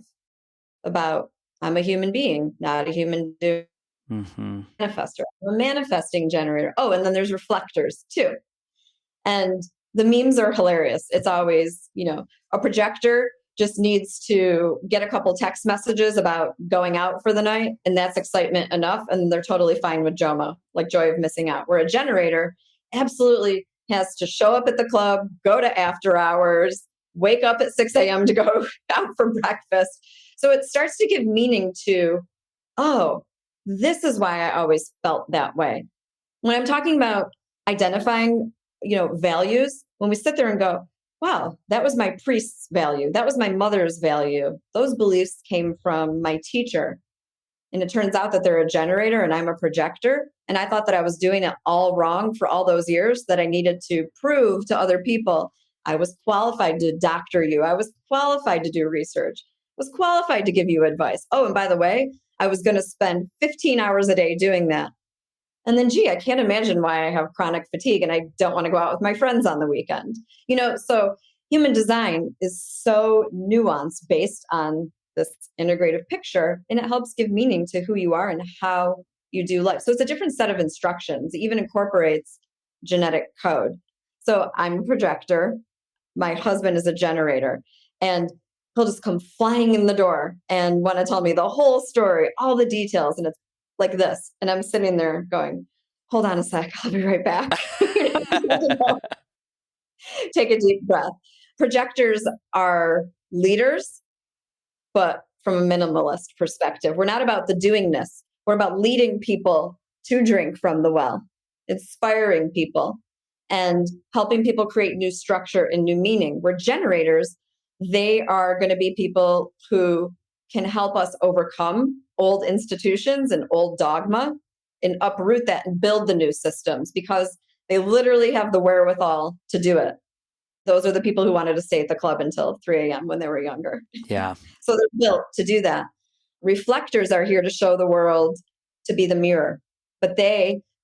About I'm a human being, not a human doing manifester. I'm a manifesting generator. Oh, and then there's reflectors too. And the memes are hilarious. It's always, a projector just needs to get a couple text messages about going out for the night, and that's excitement enough, and they're totally fine with JOMO, like joy of missing out. Where a generator absolutely has to show up at the club, go to after hours, wake up at 6 a.m. to go out for breakfast. So it starts to give meaning to, oh, this is why I always felt that way. When I'm talking about identifying, values, when we sit there and go, wow, that was my priest's value. That was my mother's value. Those beliefs came from my teacher. And it turns out that they're a generator and I'm a projector. And I thought that I was doing it all wrong for all those years, that I needed to prove to other people I was qualified to doctor you. I was qualified to do research. I was qualified to give you advice. Oh, and by the way, I was going to spend 15 hours a day doing that. And then, I can't imagine why I have chronic fatigue and I don't want to go out with my friends on the weekend. So human design is so nuanced based on this integrative picture, and it helps give meaning to who you are and how you do life. So it's a different set of instructions. It even incorporates genetic code. So I'm a projector. My husband is a generator, and he'll just come flying in the door and want to tell me the whole story, all the details. And it's like this. And I'm sitting there going, hold on a sec, I'll be right back. Take a deep breath. Projectors are leaders, but from a minimalist perspective. We're not about the doingness. We're about leading people to drink from the well, inspiring people, and helping people create new structure and new meaning. We're generators. They are going to be people who can help us overcome old institutions and old dogma and uproot that and build the new systems, because they literally have the wherewithal to do it. Those are the people who wanted to stay at the club until 3 a.m. when they were younger. Yeah. So they're built to do that. Reflectors are here to show the world, to be the mirror. But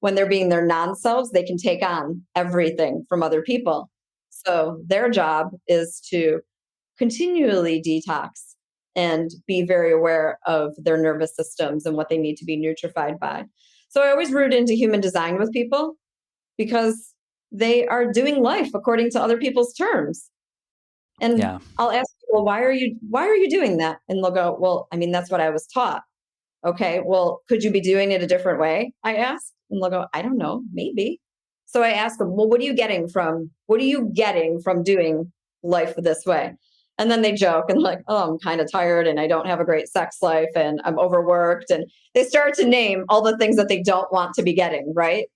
when they're being their non-selves, they can take on everything from other people. So their job is to continually detox and be very aware of their nervous systems and what they need to be nutrified by. So I always root into human design with people, because they are doing life according to other people's terms. And I'll ask people, why are you doing that? And they'll go, well, that's what I was taught. Okay, well, could you be doing it a different way? I ask. And they'll go, I don't know, maybe. So I ask them, well, what are you getting from doing life this way? And then they joke and like, oh, I'm kind of tired and I don't have a great sex life and I'm overworked. And they start to name all the things that they don't want to be getting, right?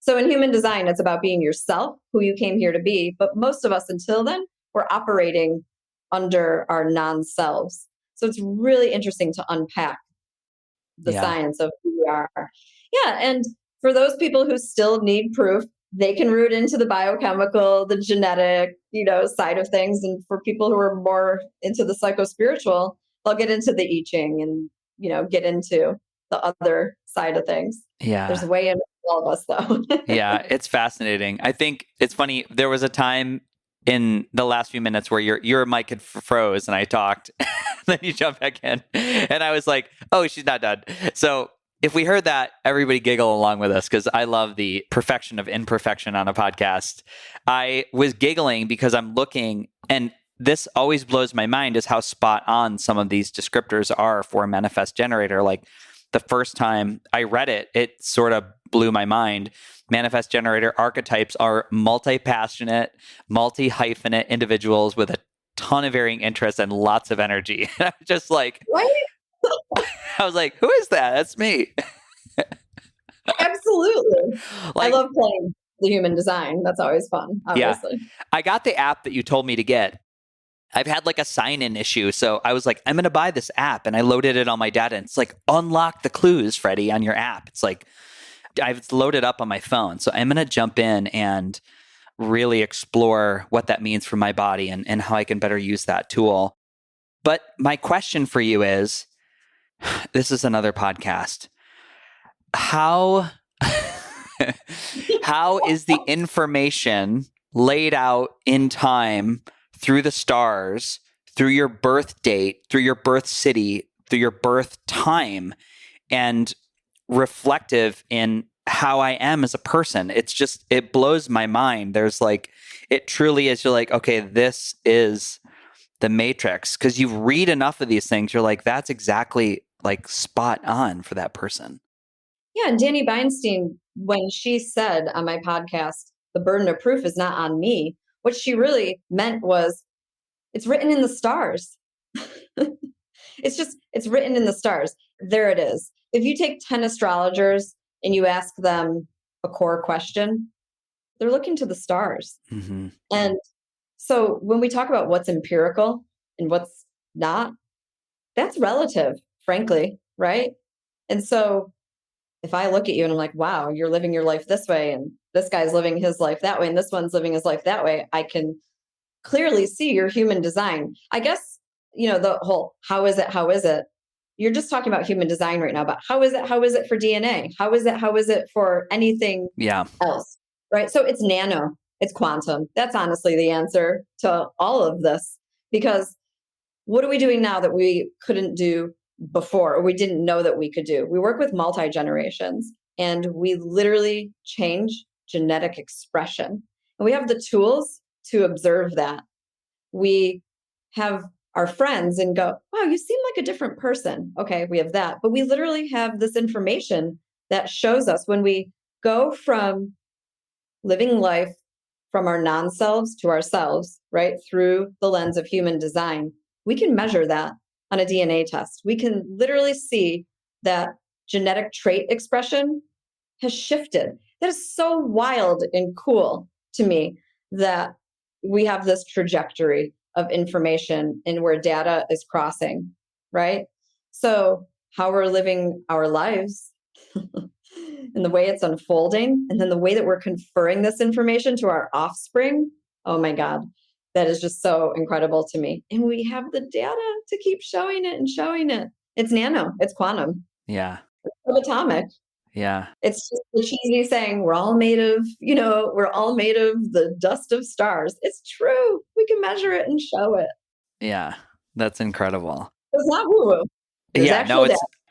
So in human design, it's about being yourself, who you came here to be. But most of us until then, we're operating under our non-selves. So it's really interesting to unpack the science of who we are. Yeah. And for those people who still need proof, they can root into the biochemical, the genetic, side of things. And for people who are more into the psycho-spiritual, they'll get into the I Ching and, get into the other side of things. Yeah. There's a way in all of us, though. Yeah, it's fascinating. I think it's funny. There was a time in the last few minutes where your mic had froze and I talked, then you jump back in, and I was like, "Oh, she's not done." So if we heard that, everybody giggle along with us, because I love the perfection of imperfection on a podcast. I was giggling because I'm looking, and this always blows my mind, is how spot on some of these descriptors are for a manifest generator. Like the first time I read it, it sort of blew my mind. Manifest generator archetypes are multi-passionate, multi-hyphenate individuals with a ton of varying interests and lots of energy. And I was just like, Right? I was like, who is that? That's me. Absolutely. Like, I love playing the human design. That's always fun, obviously. Yeah. I got the app that you told me to get. I've had like a sign-in issue. So I was like, I'm going to buy this app. And I loaded it on my data. And it's like, unlock the clues, Freddie, on your app. It's like, I've loaded up on my phone. So I'm going to jump in and really explore what that means for my body and how I can better use that tool. But my question for you is, this is another podcast. How is the information laid out in time through the stars, through your birth date, through your birth city, through your birth time, and reflective in how I am as a person? It blows my mind. There's like, it truly is, you're like, okay, this is the matrix, because you read enough of these things, you're like, that's exactly like spot on for that person. Yeah. And Danny Beinstein, when she said on my podcast, the burden of proof is not on me, what she really meant was it's written in the stars. It's written in the stars. There it is. If you take 10 astrologers and you ask them a core question, they're looking to the stars. Mm-hmm. And so when we talk about what's empirical and what's not, that's relative, frankly, right? And so if I look at you and I'm like, wow, you're living your life this way, and this guy's living his life that way, and this one's living his life that way, I can clearly see your human design. I guess, the whole, how is it? You're just talking about human design right now, but how is it for DNA? How is it for anything else? Right. So it's nano, it's quantum. That's honestly the answer to all of this, because what are we doing now that we couldn't do before, or we didn't know that we could do? We work with multi-generations, and we literally change genetic expression. And we have the tools to observe that. We have our friends and go, wow, you seem like a different person. Okay, we have that. But we literally have this information that shows us when we go from living life from our non-selves to ourselves, right, through the lens of human design, we can measure that on a DNA test. We can literally see that genetic trait expression has shifted. That is so wild and cool to me, that we have this trajectory of information and where data is crossing, right? So how we're living our lives and the way it's unfolding, and then the way that we're conferring this information to our offspring, oh my God, that is just so incredible to me. And we have the data to keep showing it and showing it. It's nano, it's quantum. Yeah. It's subatomic. Yeah. It's just the cheesy saying, we're all made of the dust of stars. It's true. We can measure it and show it. Yeah. That's incredible. It's not woo-woo.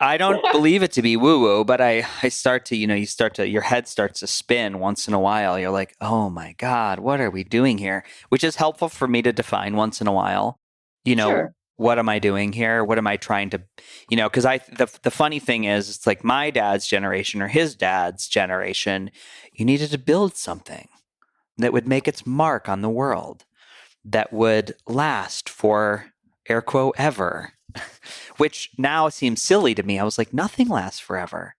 I don't believe it to be woo-woo, but I start to, your head starts to spin once in a while. You're like, oh my God, what are we doing here? Which is helpful for me to define once in a while. Sure. What am I doing here? What am I trying to, because the funny thing is, it's like my dad's generation or his dad's generation, you needed to build something that would make its mark on the world, that would last for air quote ever, which now seems silly to me. I was like, nothing lasts forever.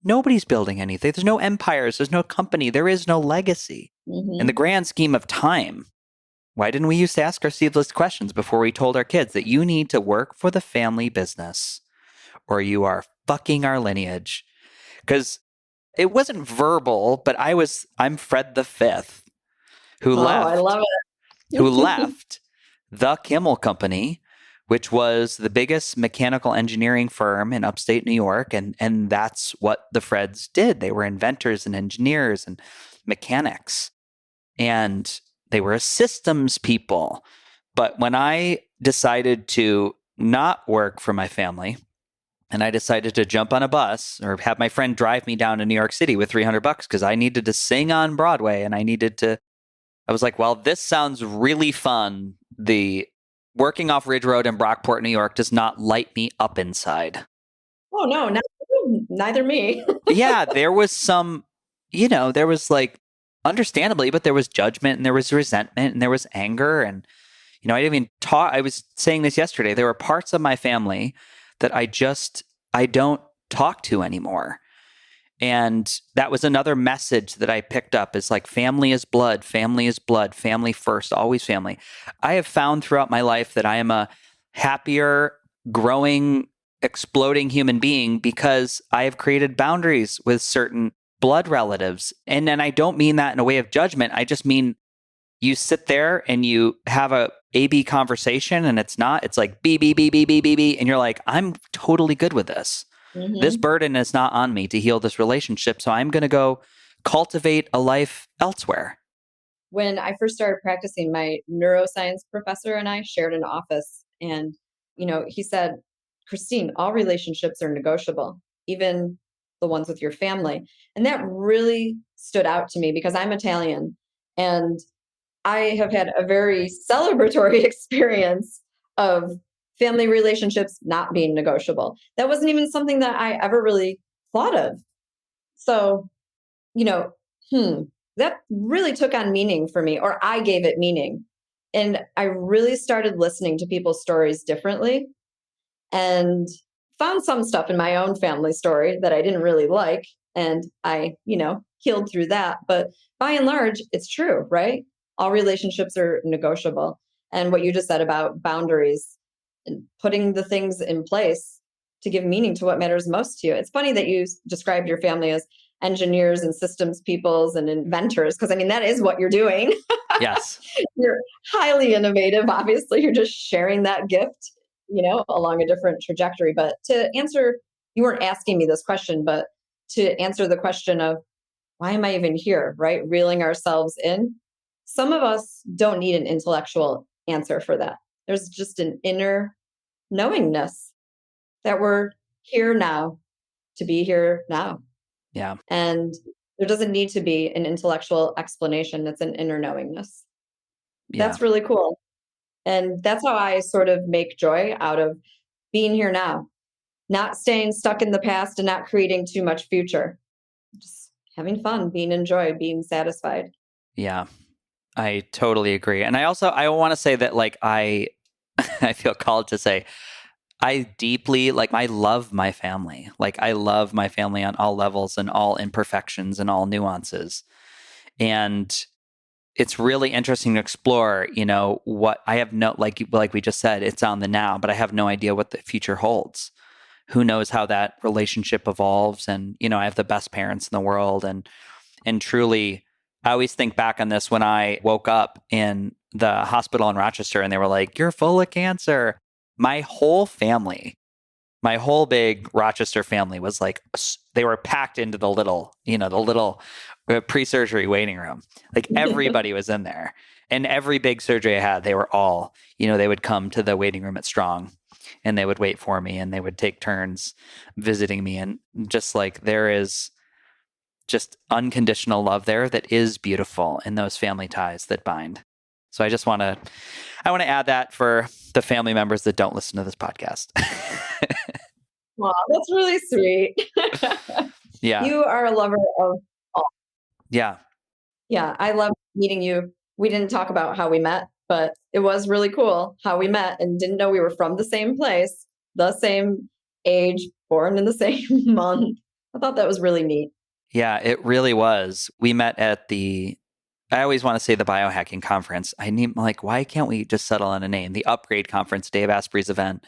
Nobody's building anything. There's no empires. There's no company. There is no legacy. Mm-hmm. In the grand scheme of time, why didn't we used to ask ourselves these questions before we told our kids that you need to work for the family business or you are fucking our lineage? Because it wasn't verbal, but I'm Fred the Fifth, who left. I love it. Who left the Kimmel Company, which was the biggest mechanical engineering firm in upstate New York. And that's what the Freds did. They were inventors and engineers and mechanics. And they were systems people. But when I decided to not work for my family, and I decided to jump on a bus or have my friend drive me down to New York City with $300 because I needed to sing on Broadway, and I was like, well, this sounds really fun. The working off Ridge Road in Brockport, New York does not light me up inside. Oh, no, neither me. Yeah, there was some, there was like, understandably, but there was judgment and there was resentment and there was anger. And, I didn't even talk. I was saying this yesterday. There were parts of my family that I don't talk to anymore. And that was another message that I picked up, is like, family is blood, family first, always family. I have found throughout my life that I am a happier, growing, exploding human being because I have created boundaries with certain blood relatives. And then I don't mean that in a way of judgment. I just mean you sit there and you have a A-B conversation, and it's like B, B, B, B, B, B, B. And you're like, I'm totally good with this. Mm-hmm. This burden is not on me to heal this relationship. So I'm going to go cultivate a life elsewhere. When I first started practicing, my neuroscience professor and I shared an office, and, he said, Christine, all relationships are negotiable, even the ones with your family. And that really stood out to me because I'm Italian, and I have had a very celebratory experience of family relationships not being negotiable. That wasn't even something that I ever really thought of. So, you know, that really took on meaning for me, or I gave it meaning. And I really started listening to people's stories differently and found some stuff in my own family story that I didn't really like. And I, healed through that. But by and large, it's true, right? All relationships are negotiable. And what you just said about boundaries and putting the things in place to give meaning to what matters most to you. It's funny that you described your family as engineers and systems peoples and inventors, because I mean, that is what you're doing. Yes. You're highly innovative. Obviously, you're just sharing that gift, along a different trajectory. But to answer, you weren't asking me this question, but to answer the question of why am I even here, right? Reeling ourselves in. Some of us don't need an intellectual answer for that. There's just an inner knowingness that we're here now to be here now. Yeah. And there doesn't need to be an intellectual explanation. It's an inner knowingness. Yeah. That's really cool. And that's how I sort of make joy out of being here now, not staying stuck in the past and not creating too much future. Just having fun, being enjoyed, being satisfied. Yeah. I totally agree. And I want to say that I feel called to say I deeply I love my family. I love my family on all levels and all imperfections and all nuances. And it's really interesting to explore, what I have like we just said, it's on the now, but I have no idea what the future holds. Who knows how that relationship evolves? And, I have the best parents in the world. And truly, I always think back on this when I woke up in the hospital in Rochester and they were like, "You're full of cancer." My whole family, my whole big Rochester family was they were packed into the little pre-surgery waiting room. Everybody was in there. And every big surgery I had, they were all, they would come to the waiting room at Strong and they would wait for me and they would take turns visiting me. And just there is just unconditional love there that is beautiful in those family ties that bind. So I want to add that for the family members that don't listen to this podcast. Wow, that's really sweet. Yeah. You are a lover of all. Yeah. Yeah, I love meeting you. We didn't talk about how we met, but it was really cool how we met and didn't know we were from the same place, the same age, born in the same month. I thought that was really neat. Yeah, it really was. We met at I always want to say the Biohacking conference. Why can't we just settle on a name? The Upgrade conference, Dave Asprey's event.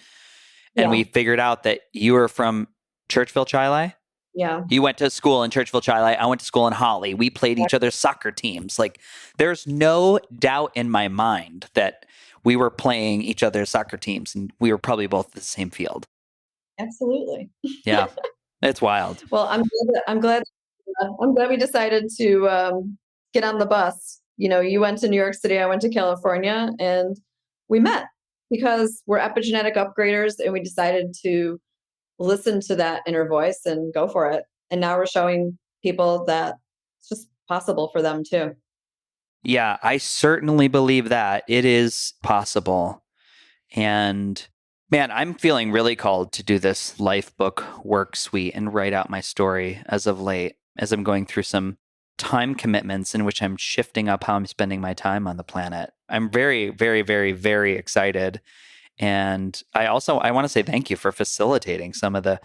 And we figured out that you were from Churchville, Chile. Yeah. You went to school in Churchville, Chile. I went to school in Holly. We played each other's soccer teams. There's no doubt in my mind that we were playing each other's soccer teams and we were probably both the same field. Absolutely. Yeah. It's wild. Well, I'm glad we decided to get on the bus. You went to New York City, I went to California, and we met because we're epigenetic upgraders and we decided to listen to that inner voice and go for it. And now we're showing people that it's just possible for them too. Yeah, I certainly believe that it is possible. And man, I'm feeling really called to do this life book work suite and write out my story as of late, as I'm going through some time commitments in which I'm shifting up how I'm spending my time on the planet. I'm very, very, very, very excited. And I want to say thank you for facilitating some of the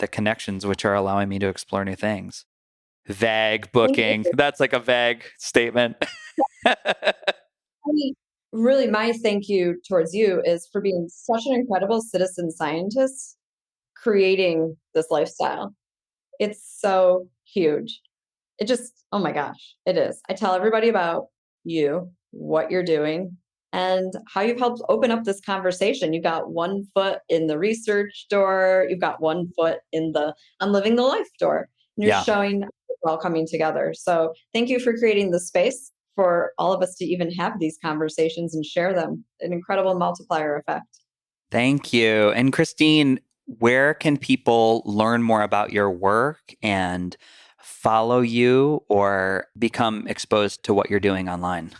connections which are allowing me to explore new things. Vague booking. That's a vague statement. Really, my thank you towards you is for being such an incredible citizen scientist, creating this lifestyle. It's so huge. It just, oh my gosh, it is. I tell everybody about you, what you're doing, and how you've helped open up this conversation. You've got one foot in the research door. You've got one foot in the I'm living the life door. And you're showing it all coming together. So thank you for creating the space for all of us to even have these conversations and share them. An incredible multiplier effect. Thank you. And Christine, where can people learn more about your work and follow you or become exposed to what you're doing online?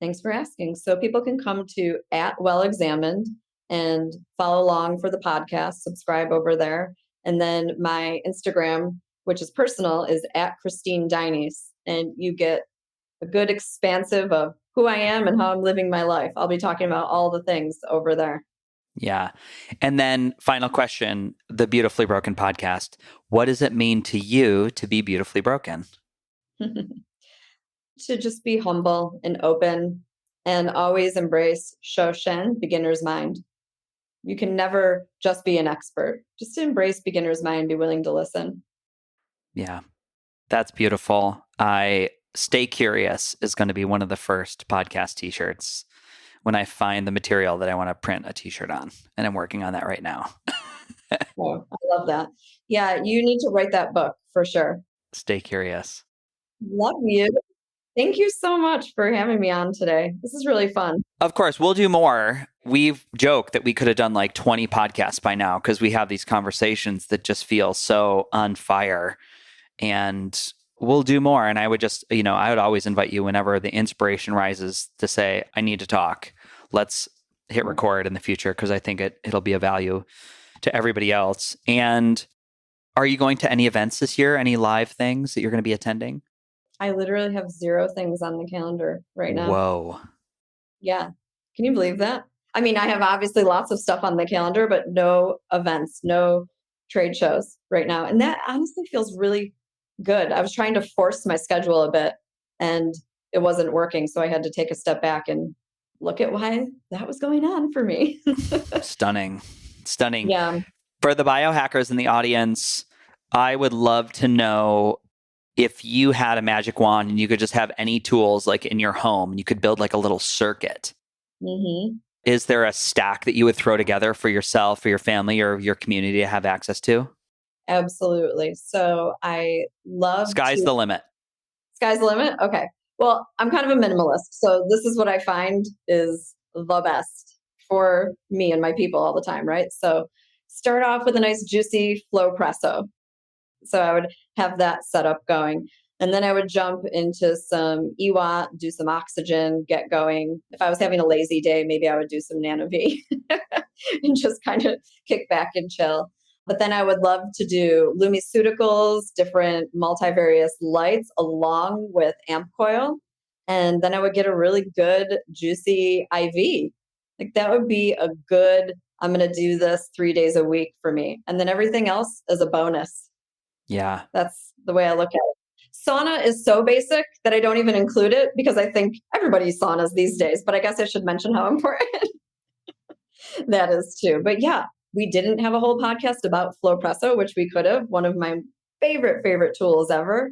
Thanks for asking. So people can come to @wellexamined and follow along for the podcast, subscribe over there. And then my Instagram, which is personal, is @ChristineDionese. And you get a good expansive of who I am and how I'm living my life. I'll be talking about all the things over there. Yeah. And then final question, the Beautifully Broken podcast. What does it mean to you to be beautifully broken? To just be humble and open and always embrace Shoshen, beginner's mind. You can never just be an expert. Just to embrace beginner's mind, be willing to listen. Yeah, that's beautiful. Stay Curious is going to be one of the first podcast t-shirts when I find the material that I want to print a t-shirt on. And I'm working on that right now. Oh, I love that. Yeah, you need to write that book for sure. Stay curious. Love you. Thank you so much for having me on today. This is really fun. Of course, we'll do more. We've joked that we could have done like 20 podcasts by now because we have these conversations that just feel so on fire. And we'll do more. And I would just, I would always invite you whenever the inspiration rises to say, I need to talk. Let's hit record in the future because I think it'll be a value to everybody else. And are you going to any events this year? Any live things that you're going to be attending? I literally have 0 things on the calendar right now. Whoa. Yeah. Can you believe that? I mean, I have obviously lots of stuff on the calendar, but no events, no trade shows right now. And that honestly feels really good. I was trying to force my schedule a bit and it wasn't working. So I had to take a step back and look at why that was going on for me. Stunning. Yeah. For the biohackers in the audience, I would love to know if you had a magic wand and you could just have any tools like in your home, and you could build like a little circuit. Mm-hmm. Is there a stack that you would throw together for yourself, for your family, or your community to have access to? Absolutely. So I love Sky's the limit. Sky's the limit? Okay. Well, I'm kind of a minimalist. So this is what I find is the best for me and my people all the time, right? So start off with a nice juicy flow presso. So I would have that set up going. And then I would jump into some EWAT, do some oxygen, get going. If I was having a lazy day, maybe I would do some Nano V and just kind of kick back and chill. But then I would love to do lumiceuticals, different multivarious lights along with amp coil. And then I would get a really good, juicy IV. Like that would be a good, I'm going to do this 3 days a week for me. And then everything else is a bonus. Yeah. That's the way I look at it. Sauna is so basic that I don't even include it because I think everybody's saunas these days, but I guess I should mention how important that is too. But yeah, we didn't have a whole podcast about Flowpresso, which we could have. One of my favorite tools ever.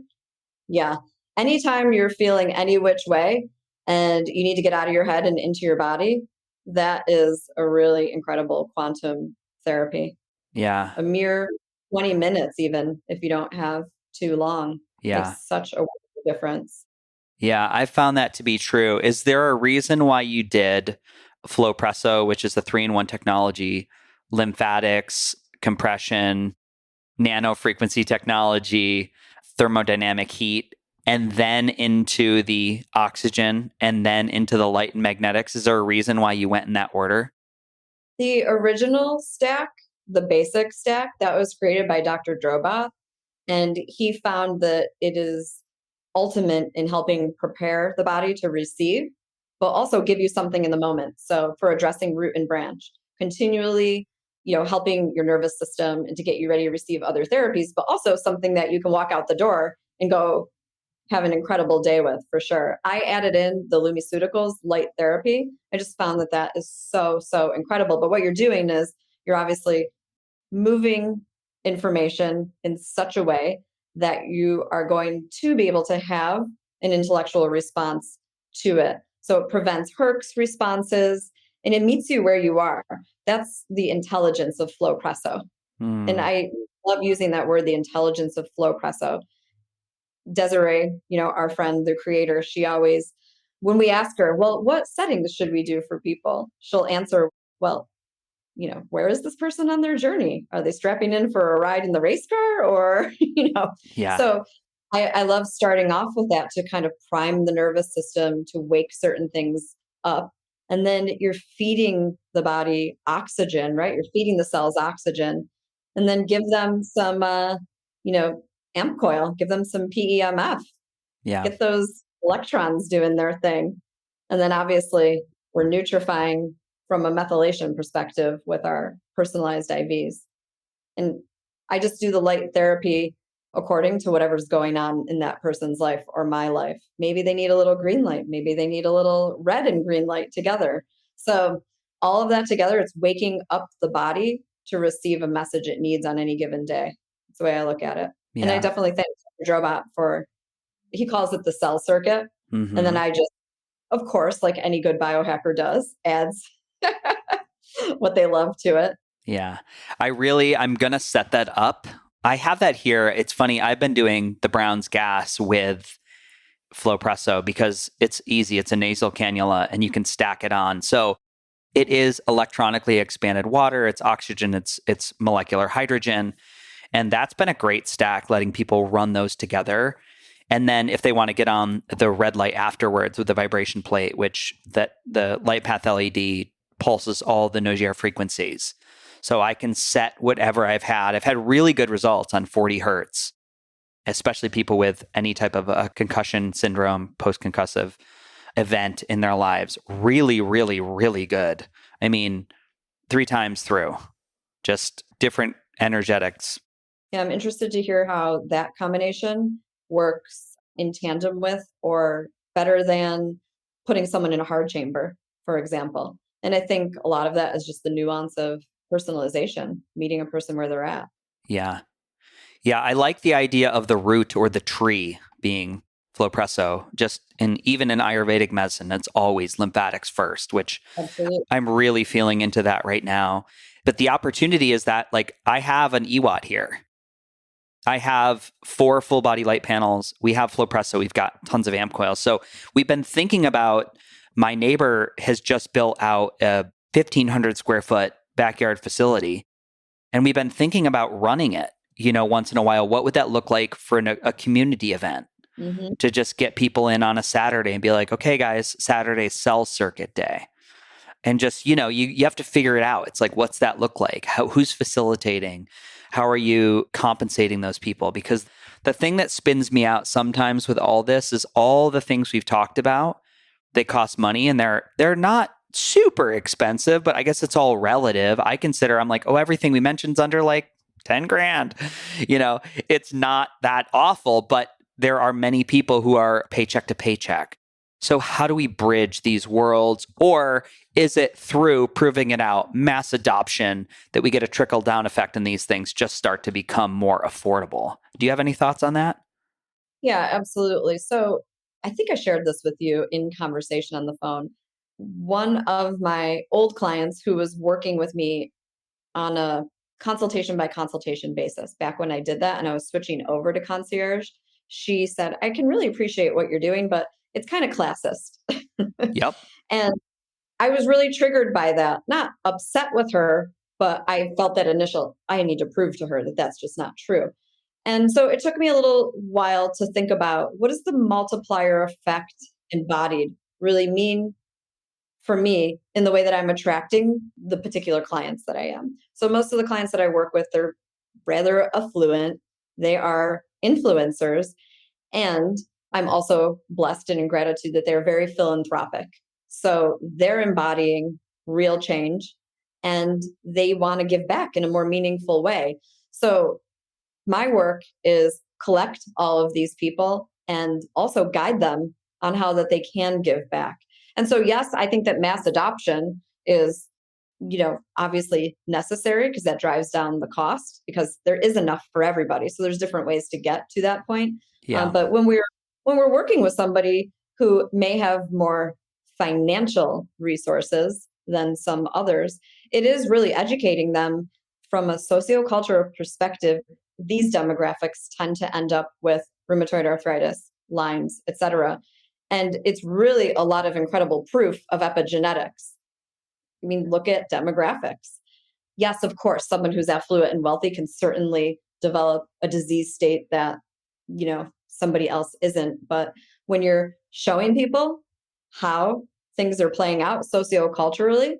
Yeah. Anytime you're feeling any which way and you need to get out of your head and into your body, that is a really incredible quantum therapy. Yeah. A mere 20 minutes, even if you don't have too long. Yeah. Makes such a wonderful difference. Yeah, I found that to be true. Is there a reason why you did Flowpresso, which is the 3-in-1 technology, lymphatics, compression, nano frequency technology, thermodynamic heat, and then into the oxygen, and then into the light and magnetics? Is there a reason why you went in that order? The original stack, the basic stack, that was created by Dr. Droba. And he found that it is ultimate in helping prepare the body to receive, but also give you something in the moment. So for addressing root and branch, continually, helping your nervous system and to get you ready to receive other therapies, but also something that you can walk out the door and go have an incredible day with for sure. I added in the lumiceuticals light therapy. I just found that is so incredible. But what you're doing is you're obviously moving information in such a way that you are going to be able to have an intellectual response to it. So it prevents Herx responses and it meets you where you are. That's the intelligence of Flowpresso. And I love using that word, the intelligence of Flowpresso. Desiree, our friend, the creator, she always, when we ask her, well, what settings should we do for people? She'll answer, well, where is this person on their journey? Are they strapping in for a ride in the race car or, Yeah. So I love starting off with that to kind of prime the nervous system to wake certain things up. And then you're feeding the body oxygen, right? You're feeding the cells oxygen, and then give them some, you know, AMP coil, give them some PEMF, Yeah. get those electrons doing their thing. And then obviously we're nutrifying from a methylation perspective with our personalized IVs. And I just do the light therapy according to whatever's going on in that person's life or my life. Maybe they need a little green light. Maybe they need a little red and green light together. So all of that together, it's waking up the body to receive a message it needs on any given day. That's the way I look at it. And I Yeah. definitely thank Dr. Drobot for, he calls it the cell circuit. Mhm. And then I just, of course, like any good biohacker does, adds what they love to it. Yeah. I'm going to set that up. I have that here. It's funny. I've been doing the Brown's gas with Flowpresso because it's easy. It's a nasal cannula and you can stack it on. So it is electronically expanded water. It's oxygen. It's molecular hydrogen. And that's been a great stack, letting people run those together. And then if they want to get on the red light afterwards with the vibration plate, which that the light path LED pulses all the Nogier frequencies. So I can set whatever I've had. I've had really good results on 40 hertz, especially people with any type of a concussion syndrome, post-concussive event in their lives. Really, really, really good. I mean, 3 times through, just different energetics. Yeah, I'm interested to hear how that combination works in tandem with or better than putting someone in a hard chamber, for example. And I think a lot of that is just the nuance of personalization, meeting a person where they're at. Yeah. Yeah, I like the idea of the root or the tree being Flowpresso. Even in Ayurvedic medicine, it's always lymphatics first, which Absolutely. I'm really feeling into that right now. But the opportunity is that, like, I have an EWAT here. I have 4 full body light panels. We have Flowpresso. We've got tons of amp coils. So we've been thinking about, my neighbor has just built out a 1,500 square foot backyard facility. And we've been thinking about running it, once in a while. What would that look like for a community event? Mm-hmm. To just get people in on a Saturday and be like, okay, guys, Saturday's cell circuit day. And just, you have to figure it out. It's like, what's that look like? Who's facilitating? How are you compensating those people? Because the thing that spins me out sometimes with all this is all the things we've talked about, they cost money and they're not super expensive, but I guess it's all relative. I'm like, everything we mentioned's under like 10 grand. It's not that awful, but there are many people who are paycheck to paycheck. So how do we bridge these worlds? Or is it through proving it out, mass adoption, that we get a trickle down effect and these things just start to become more affordable? Do you have any thoughts on that? Yeah, absolutely. So I think I shared this with you in conversation on the phone. One of my old clients who was working with me on a consultation by consultation basis, back when I did that and I was switching over to Concierge, she said, I can really appreciate what you're doing, but it's kind of classist. Yep. And I was really triggered by that, not upset with her, but I felt that initial, I need to prove to her that that's just not true. And so it took me a little while to think about, what does the multiplier effect embodied really mean for me in the way that I'm attracting the particular clients that I am. So most of the clients that I work with, they're rather affluent. They are influencers. And I'm also blessed and in gratitude that they're very philanthropic. So they're embodying real change and they want to give back in a more meaningful way. So my work is collect all of these people and also guide them on how that they can give back. And so, yes, I think that mass adoption is, obviously necessary because that drives down the cost because there is enough for everybody. So there's different ways to get to that point. Yeah. But when we're working with somebody who may have more financial resources than some others, it is really educating them from a sociocultural perspective. These demographics tend to end up with rheumatoid arthritis, Lyme's, et cetera. And it's really a lot of incredible proof of epigenetics. I mean, look at demographics. Yes, of course, someone who's affluent and wealthy can certainly develop a disease state that, somebody else isn't. But when you're showing people how things are playing out socioculturally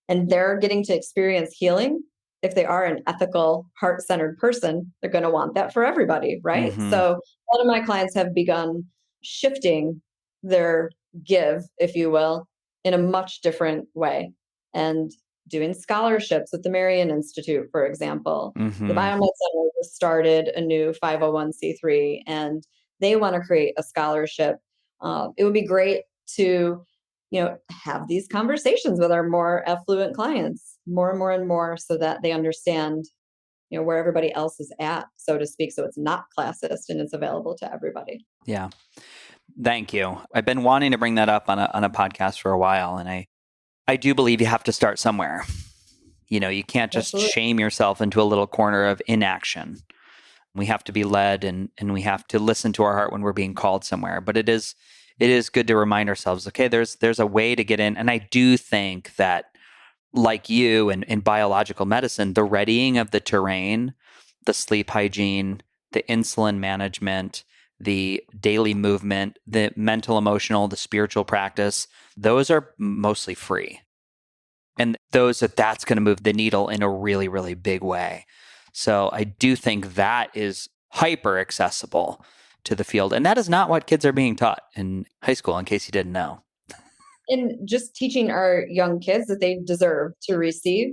and they're getting to experience healing, if they are an ethical, heart-centered person, they're going to want that for everybody, right? Mm-hmm. So a lot of my clients have begun shifting their give, if you will, in a much different way, and doing scholarships with the Marion Institute, for example. Mm-hmm. The Biomed Center just started a new 501c3, and they want to create a scholarship. It would be great to, have these conversations with our more affluent clients more and more and more, so that they understand, where everybody else is at, so to speak. So it's not classist and it's available to everybody. Yeah. Thank you. I've been wanting to bring that up on a podcast for a while, and I do believe you have to start somewhere. You can't just Absolutely. shame yourself into a little corner of inaction. We have to be led, and we have to listen to our heart when we're being called somewhere. But it is good to remind ourselves, okay, there's a way to get in. And I do think that, like you and in biological medicine, the readying of the terrain, the sleep hygiene, the insulin management, the daily movement, the mental, emotional, the spiritual practice, those are mostly free. And that's going to move the needle in a really, really big way. So I do think that is hyper accessible to the field. And that is not what kids are being taught in high school, in case you didn't know. And just teaching our young kids that they deserve to receive,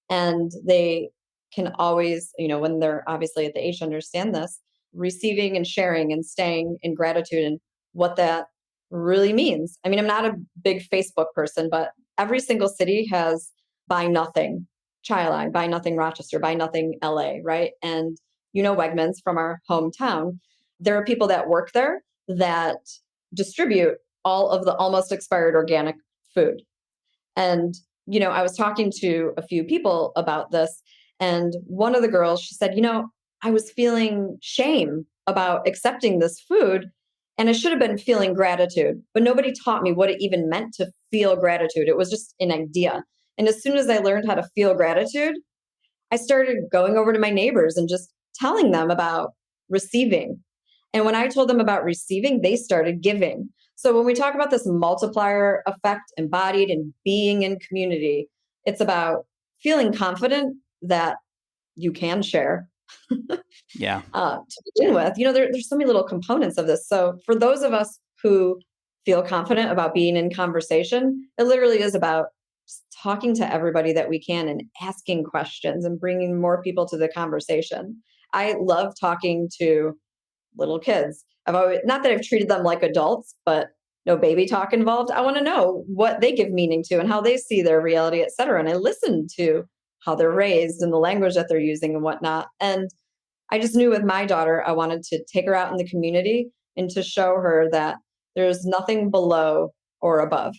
and they can always, when they're obviously at the age to understand this, receiving and sharing and staying in gratitude and what that really means. I mean, I'm not a big Facebook person, but every single city has Buy Nothing Chi-Line, Buy Nothing Rochester, Buy Nothing LA, right? And Wegmans from our hometown. There are people that work there that distribute all of the almost expired organic food. And, I was talking to a few people about this, and one of the girls, she said, I was feeling shame about accepting this food, and I should have been feeling gratitude, but nobody taught me what it even meant to feel gratitude. It was just an idea. And as soon as I learned how to feel gratitude, I started going over to my neighbors and just telling them about receiving. And when I told them about receiving, they started giving. So when we talk about this multiplier effect, embodied and being in community, it's about feeling confident that you can share. Yeah. To begin with, there's so many little components of this. So for those of us who feel confident about being in conversation, it literally is about just talking to everybody that we can and asking questions and bringing more people to the conversation. I love talking to little kids. Not that I've treated them like adults, but no baby talk involved. I want to know what they give meaning to and how they see their reality, et cetera. And I listen to how they're raised and the language that they're using and whatnot. And I just knew with my daughter, I wanted to take her out in the community and to show her that there's nothing below or above.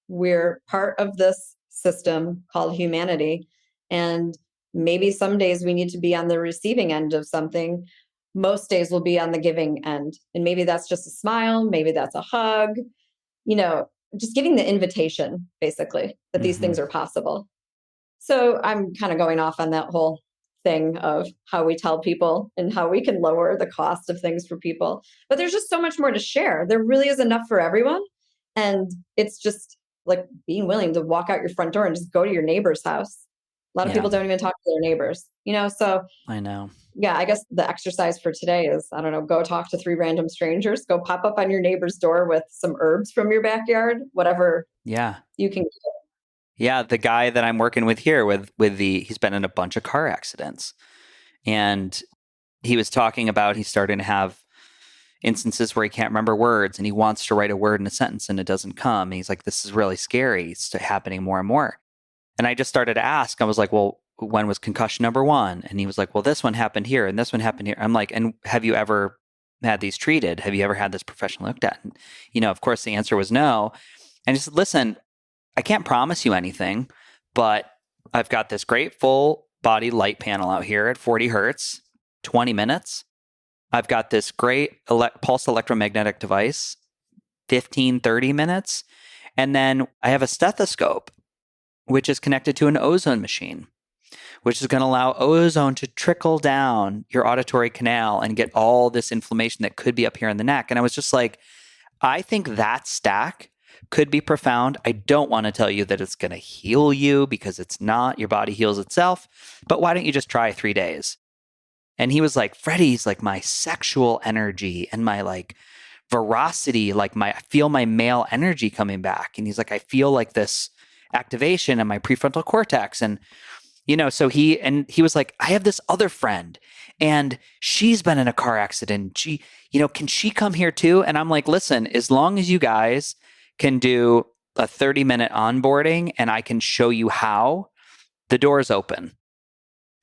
We're part of this system called humanity. And maybe some days we need to be on the receiving end of something. Most days will be on the giving end. And maybe that's just a smile. Maybe that's a hug, just giving the invitation, basically, that these things are possible. So I'm kind of going off on that whole thing of how we tell people and how we can lower the cost of things for people. But there's just so much more to share. There really is enough for everyone. And it's just like being willing to walk out your front door and just go to your neighbor's house. A lot of people don't even talk to their neighbors, so I know. Yeah, I guess the exercise for today is, I don't know, go talk to 3 random strangers, go pop up on your neighbor's door with some herbs from your backyard, whatever you can get. Yeah, the guy that I'm working with here he's been in a bunch of car accidents. And he was talking about he's starting to have instances where he can't remember words and he wants to write a word in a sentence and it doesn't come. And he's like, this is really scary. It's happening more and more. And I just started to ask, I was like, well, when was concussion number 1? And he was like, well, this one happened here and this one happened here. I'm like, and have you ever had these treated? Have you ever had this professionally looked at? And, of course, the answer was no. And just listen, I can't promise you anything, but I've got this great full body light panel out here at 40 hertz, 20 minutes. I've got this great pulse electromagnetic device, 15, 30 minutes. And then I have a stethoscope, which is connected to an ozone machine, which is going to allow ozone to trickle down your auditory canal and get all this inflammation that could be up here in the neck. And I was just like, I think that stack could be profound. I don't want to tell you that it's going to heal you because it's not. Your body heals itself. But why don't you just try 3 days? And he was like, Freddie's like my sexual energy and my like veracity, like I feel my male energy coming back. And he's like, I feel like this activation in my prefrontal cortex. And, so he was like, I have this other friend and she's been in a car accident. She, can she come here too? And I'm like, listen, as long as you guys can do a 30-minute onboarding and I can show you how, the door is open.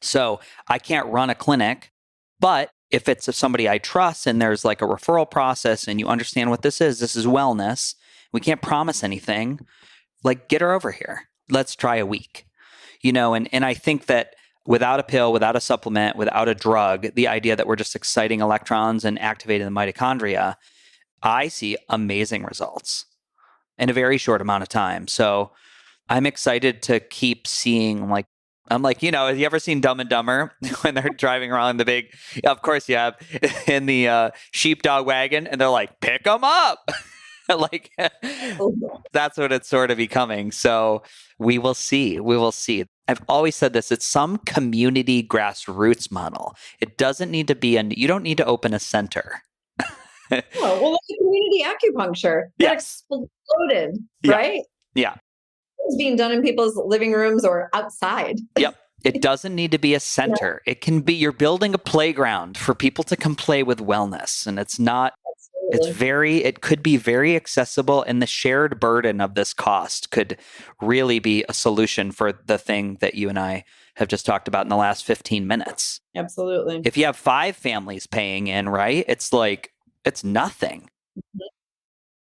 So I can't run a clinic, but if it's somebody I trust and there's like a referral process and you understand what this is wellness. We can't promise anything. Like, get her over here. Let's try a week, and I think that without a pill, without a supplement, without a drug, the idea that we're just exciting electrons and activating the mitochondria, I see amazing results in a very short amount of time. So I'm excited to keep seeing have you ever seen Dumb and Dumber when they're driving around the big, of course you have, in the sheepdog wagon and they're like, pick them up. That's what it's sort of becoming. So we will see. I've always said this, it's some community grassroots model. It doesn't need to be, you don't need to open a center. Well, like community acupuncture that exploded, right? Yeah. It's being done in people's living rooms or outside. Yep. It doesn't need to be a center. Yeah. It can be, you're building a playground for people to come play with wellness. And it's not, it could be very accessible, and the shared burden of this cost could really be a solution for the thing that you and I have just talked about in the last 15 minutes. Absolutely. If you have 5 families paying in, right? It's like, it's nothing.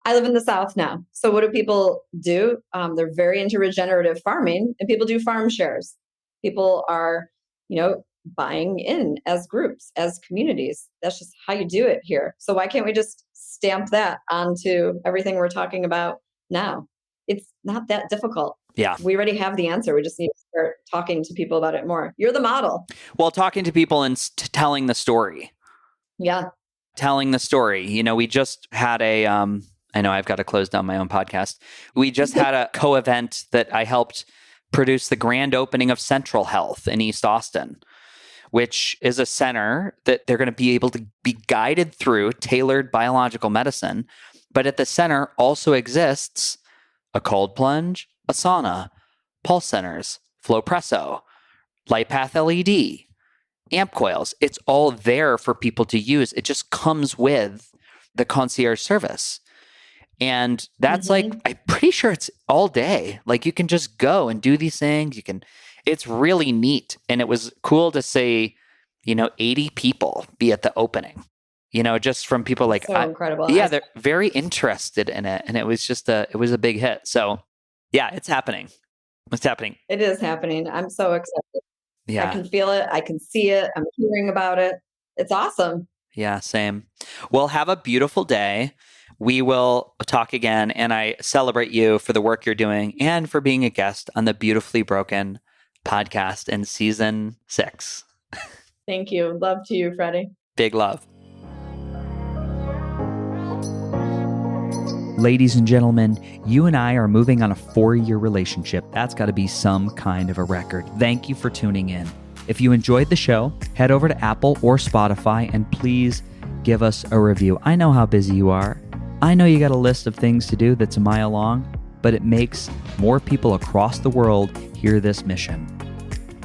I live in the South now. So what do people do? They're very into regenerative farming, and people do farm shares. People are, buying in as groups, as communities. That's just how you do it here. So why can't we just stamp that onto everything we're talking about now? It's not that difficult. Yeah. We already have the answer. We just need to start talking to people about it more. You're the model. Well, talking to people and telling the story. Yeah. Telling the story. We just had I know I've got to close down my own podcast. We just had a co-event that I helped produce the grand opening of Central Health in East Austin, which is a center that they're going to be able to be guided through tailored biological medicine. But at the center also exists a cold plunge, a sauna, pulse centers, flow presso, light path LED, amp coils. It's all there for people to use. It just comes with the concierge service. And that's I'm pretty sure it's all day. Like, you can just go and do these things. It's really neat. And it was cool to see, 80 people be at the opening, just from people like, so incredible. Yeah, they're very interested in it. And it was just it was a big hit. So yeah, it's happening. It's happening. It is happening. I'm so excited. Yeah. I can feel it. I can see it. I'm hearing about it. It's awesome. Yeah, same. Well, have a beautiful day. We will talk again, and I celebrate you for the work you're doing and for being a guest on the Beautifully Broken podcast in season 6. Thank you. Love to you, Freddie. Big love. Ladies and gentlemen, you and I are moving on a 4-year relationship. That's got to be some kind of a record. Thank you for tuning in. If you enjoyed the show, head over to Apple or Spotify and please give us a review. I know how busy you are. I know you got a list of things to do that's a mile long, but it makes more people across the world hear this mission.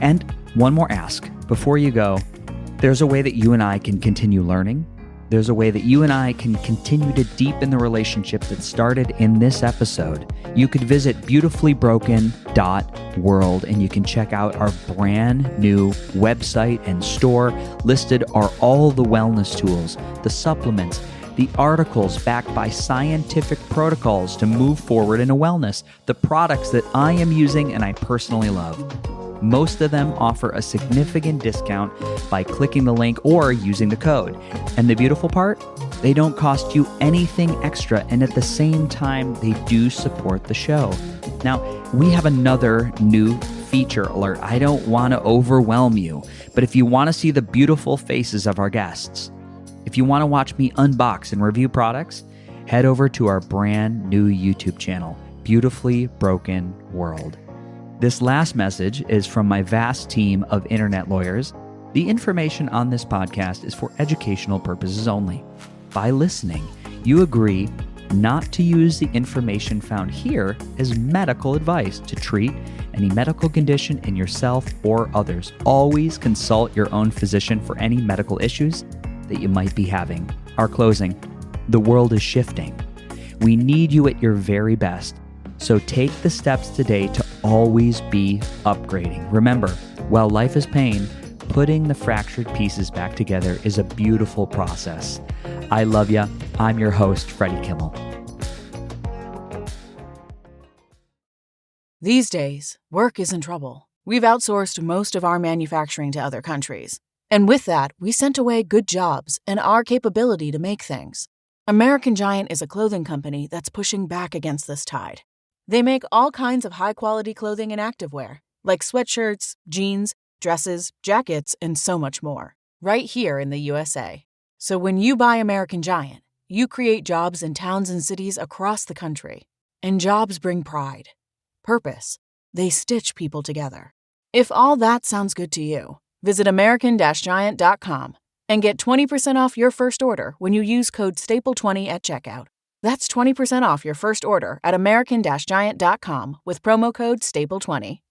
And one more ask before you go. There's a way that you and I can continue learning. There's a way that you and I can continue to deepen the relationship that started in this episode. You could visit beautifully.broken.world and you can check out our brand new website and store. Listed are all the wellness tools, the supplements, the articles backed by scientific protocols to move forward in a wellness, the products that I am using and I personally love. Most of them offer a significant discount by clicking the link or using the code. And the beautiful part? They don't cost you anything extra, and at the same time, they do support the show. Now, we have another new feature alert. I don't want to overwhelm you. But if you want to see the beautiful faces of our guests, if you want to watch me unbox and review products, head over to our brand new YouTube channel, Beautifully Broken World. This last message is from my vast team of internet lawyers. The information on this podcast is for educational purposes only. By listening, you agree not to use the information found here as medical advice to treat any medical condition in yourself or others. Always consult your own physician for any medical issues that you might be having. Our closing: the world is shifting. We need you at your very best. So take the steps today to always be upgrading. Remember, while life is pain, putting the fractured pieces back together is a beautiful process. I love ya. I'm your host, Freddie Kimmel. These days, work is in trouble. We've outsourced most of our manufacturing to other countries. And with that, we sent away good jobs and our capability to make things. American Giant is a clothing company that's pushing back against this tide. They make all kinds of high-quality clothing and activewear, like sweatshirts, jeans, dresses, jackets, and so much more, right here in the USA. So when you buy American Giant, you create jobs in towns and cities across the country. And jobs bring pride, purpose. They stitch people together. If all that sounds good to you, visit American-Giant.com and get 20% off your first order when you use code STAPLE20 at checkout. That's 20% off your first order at American-Giant.com with promo code STAPLE20.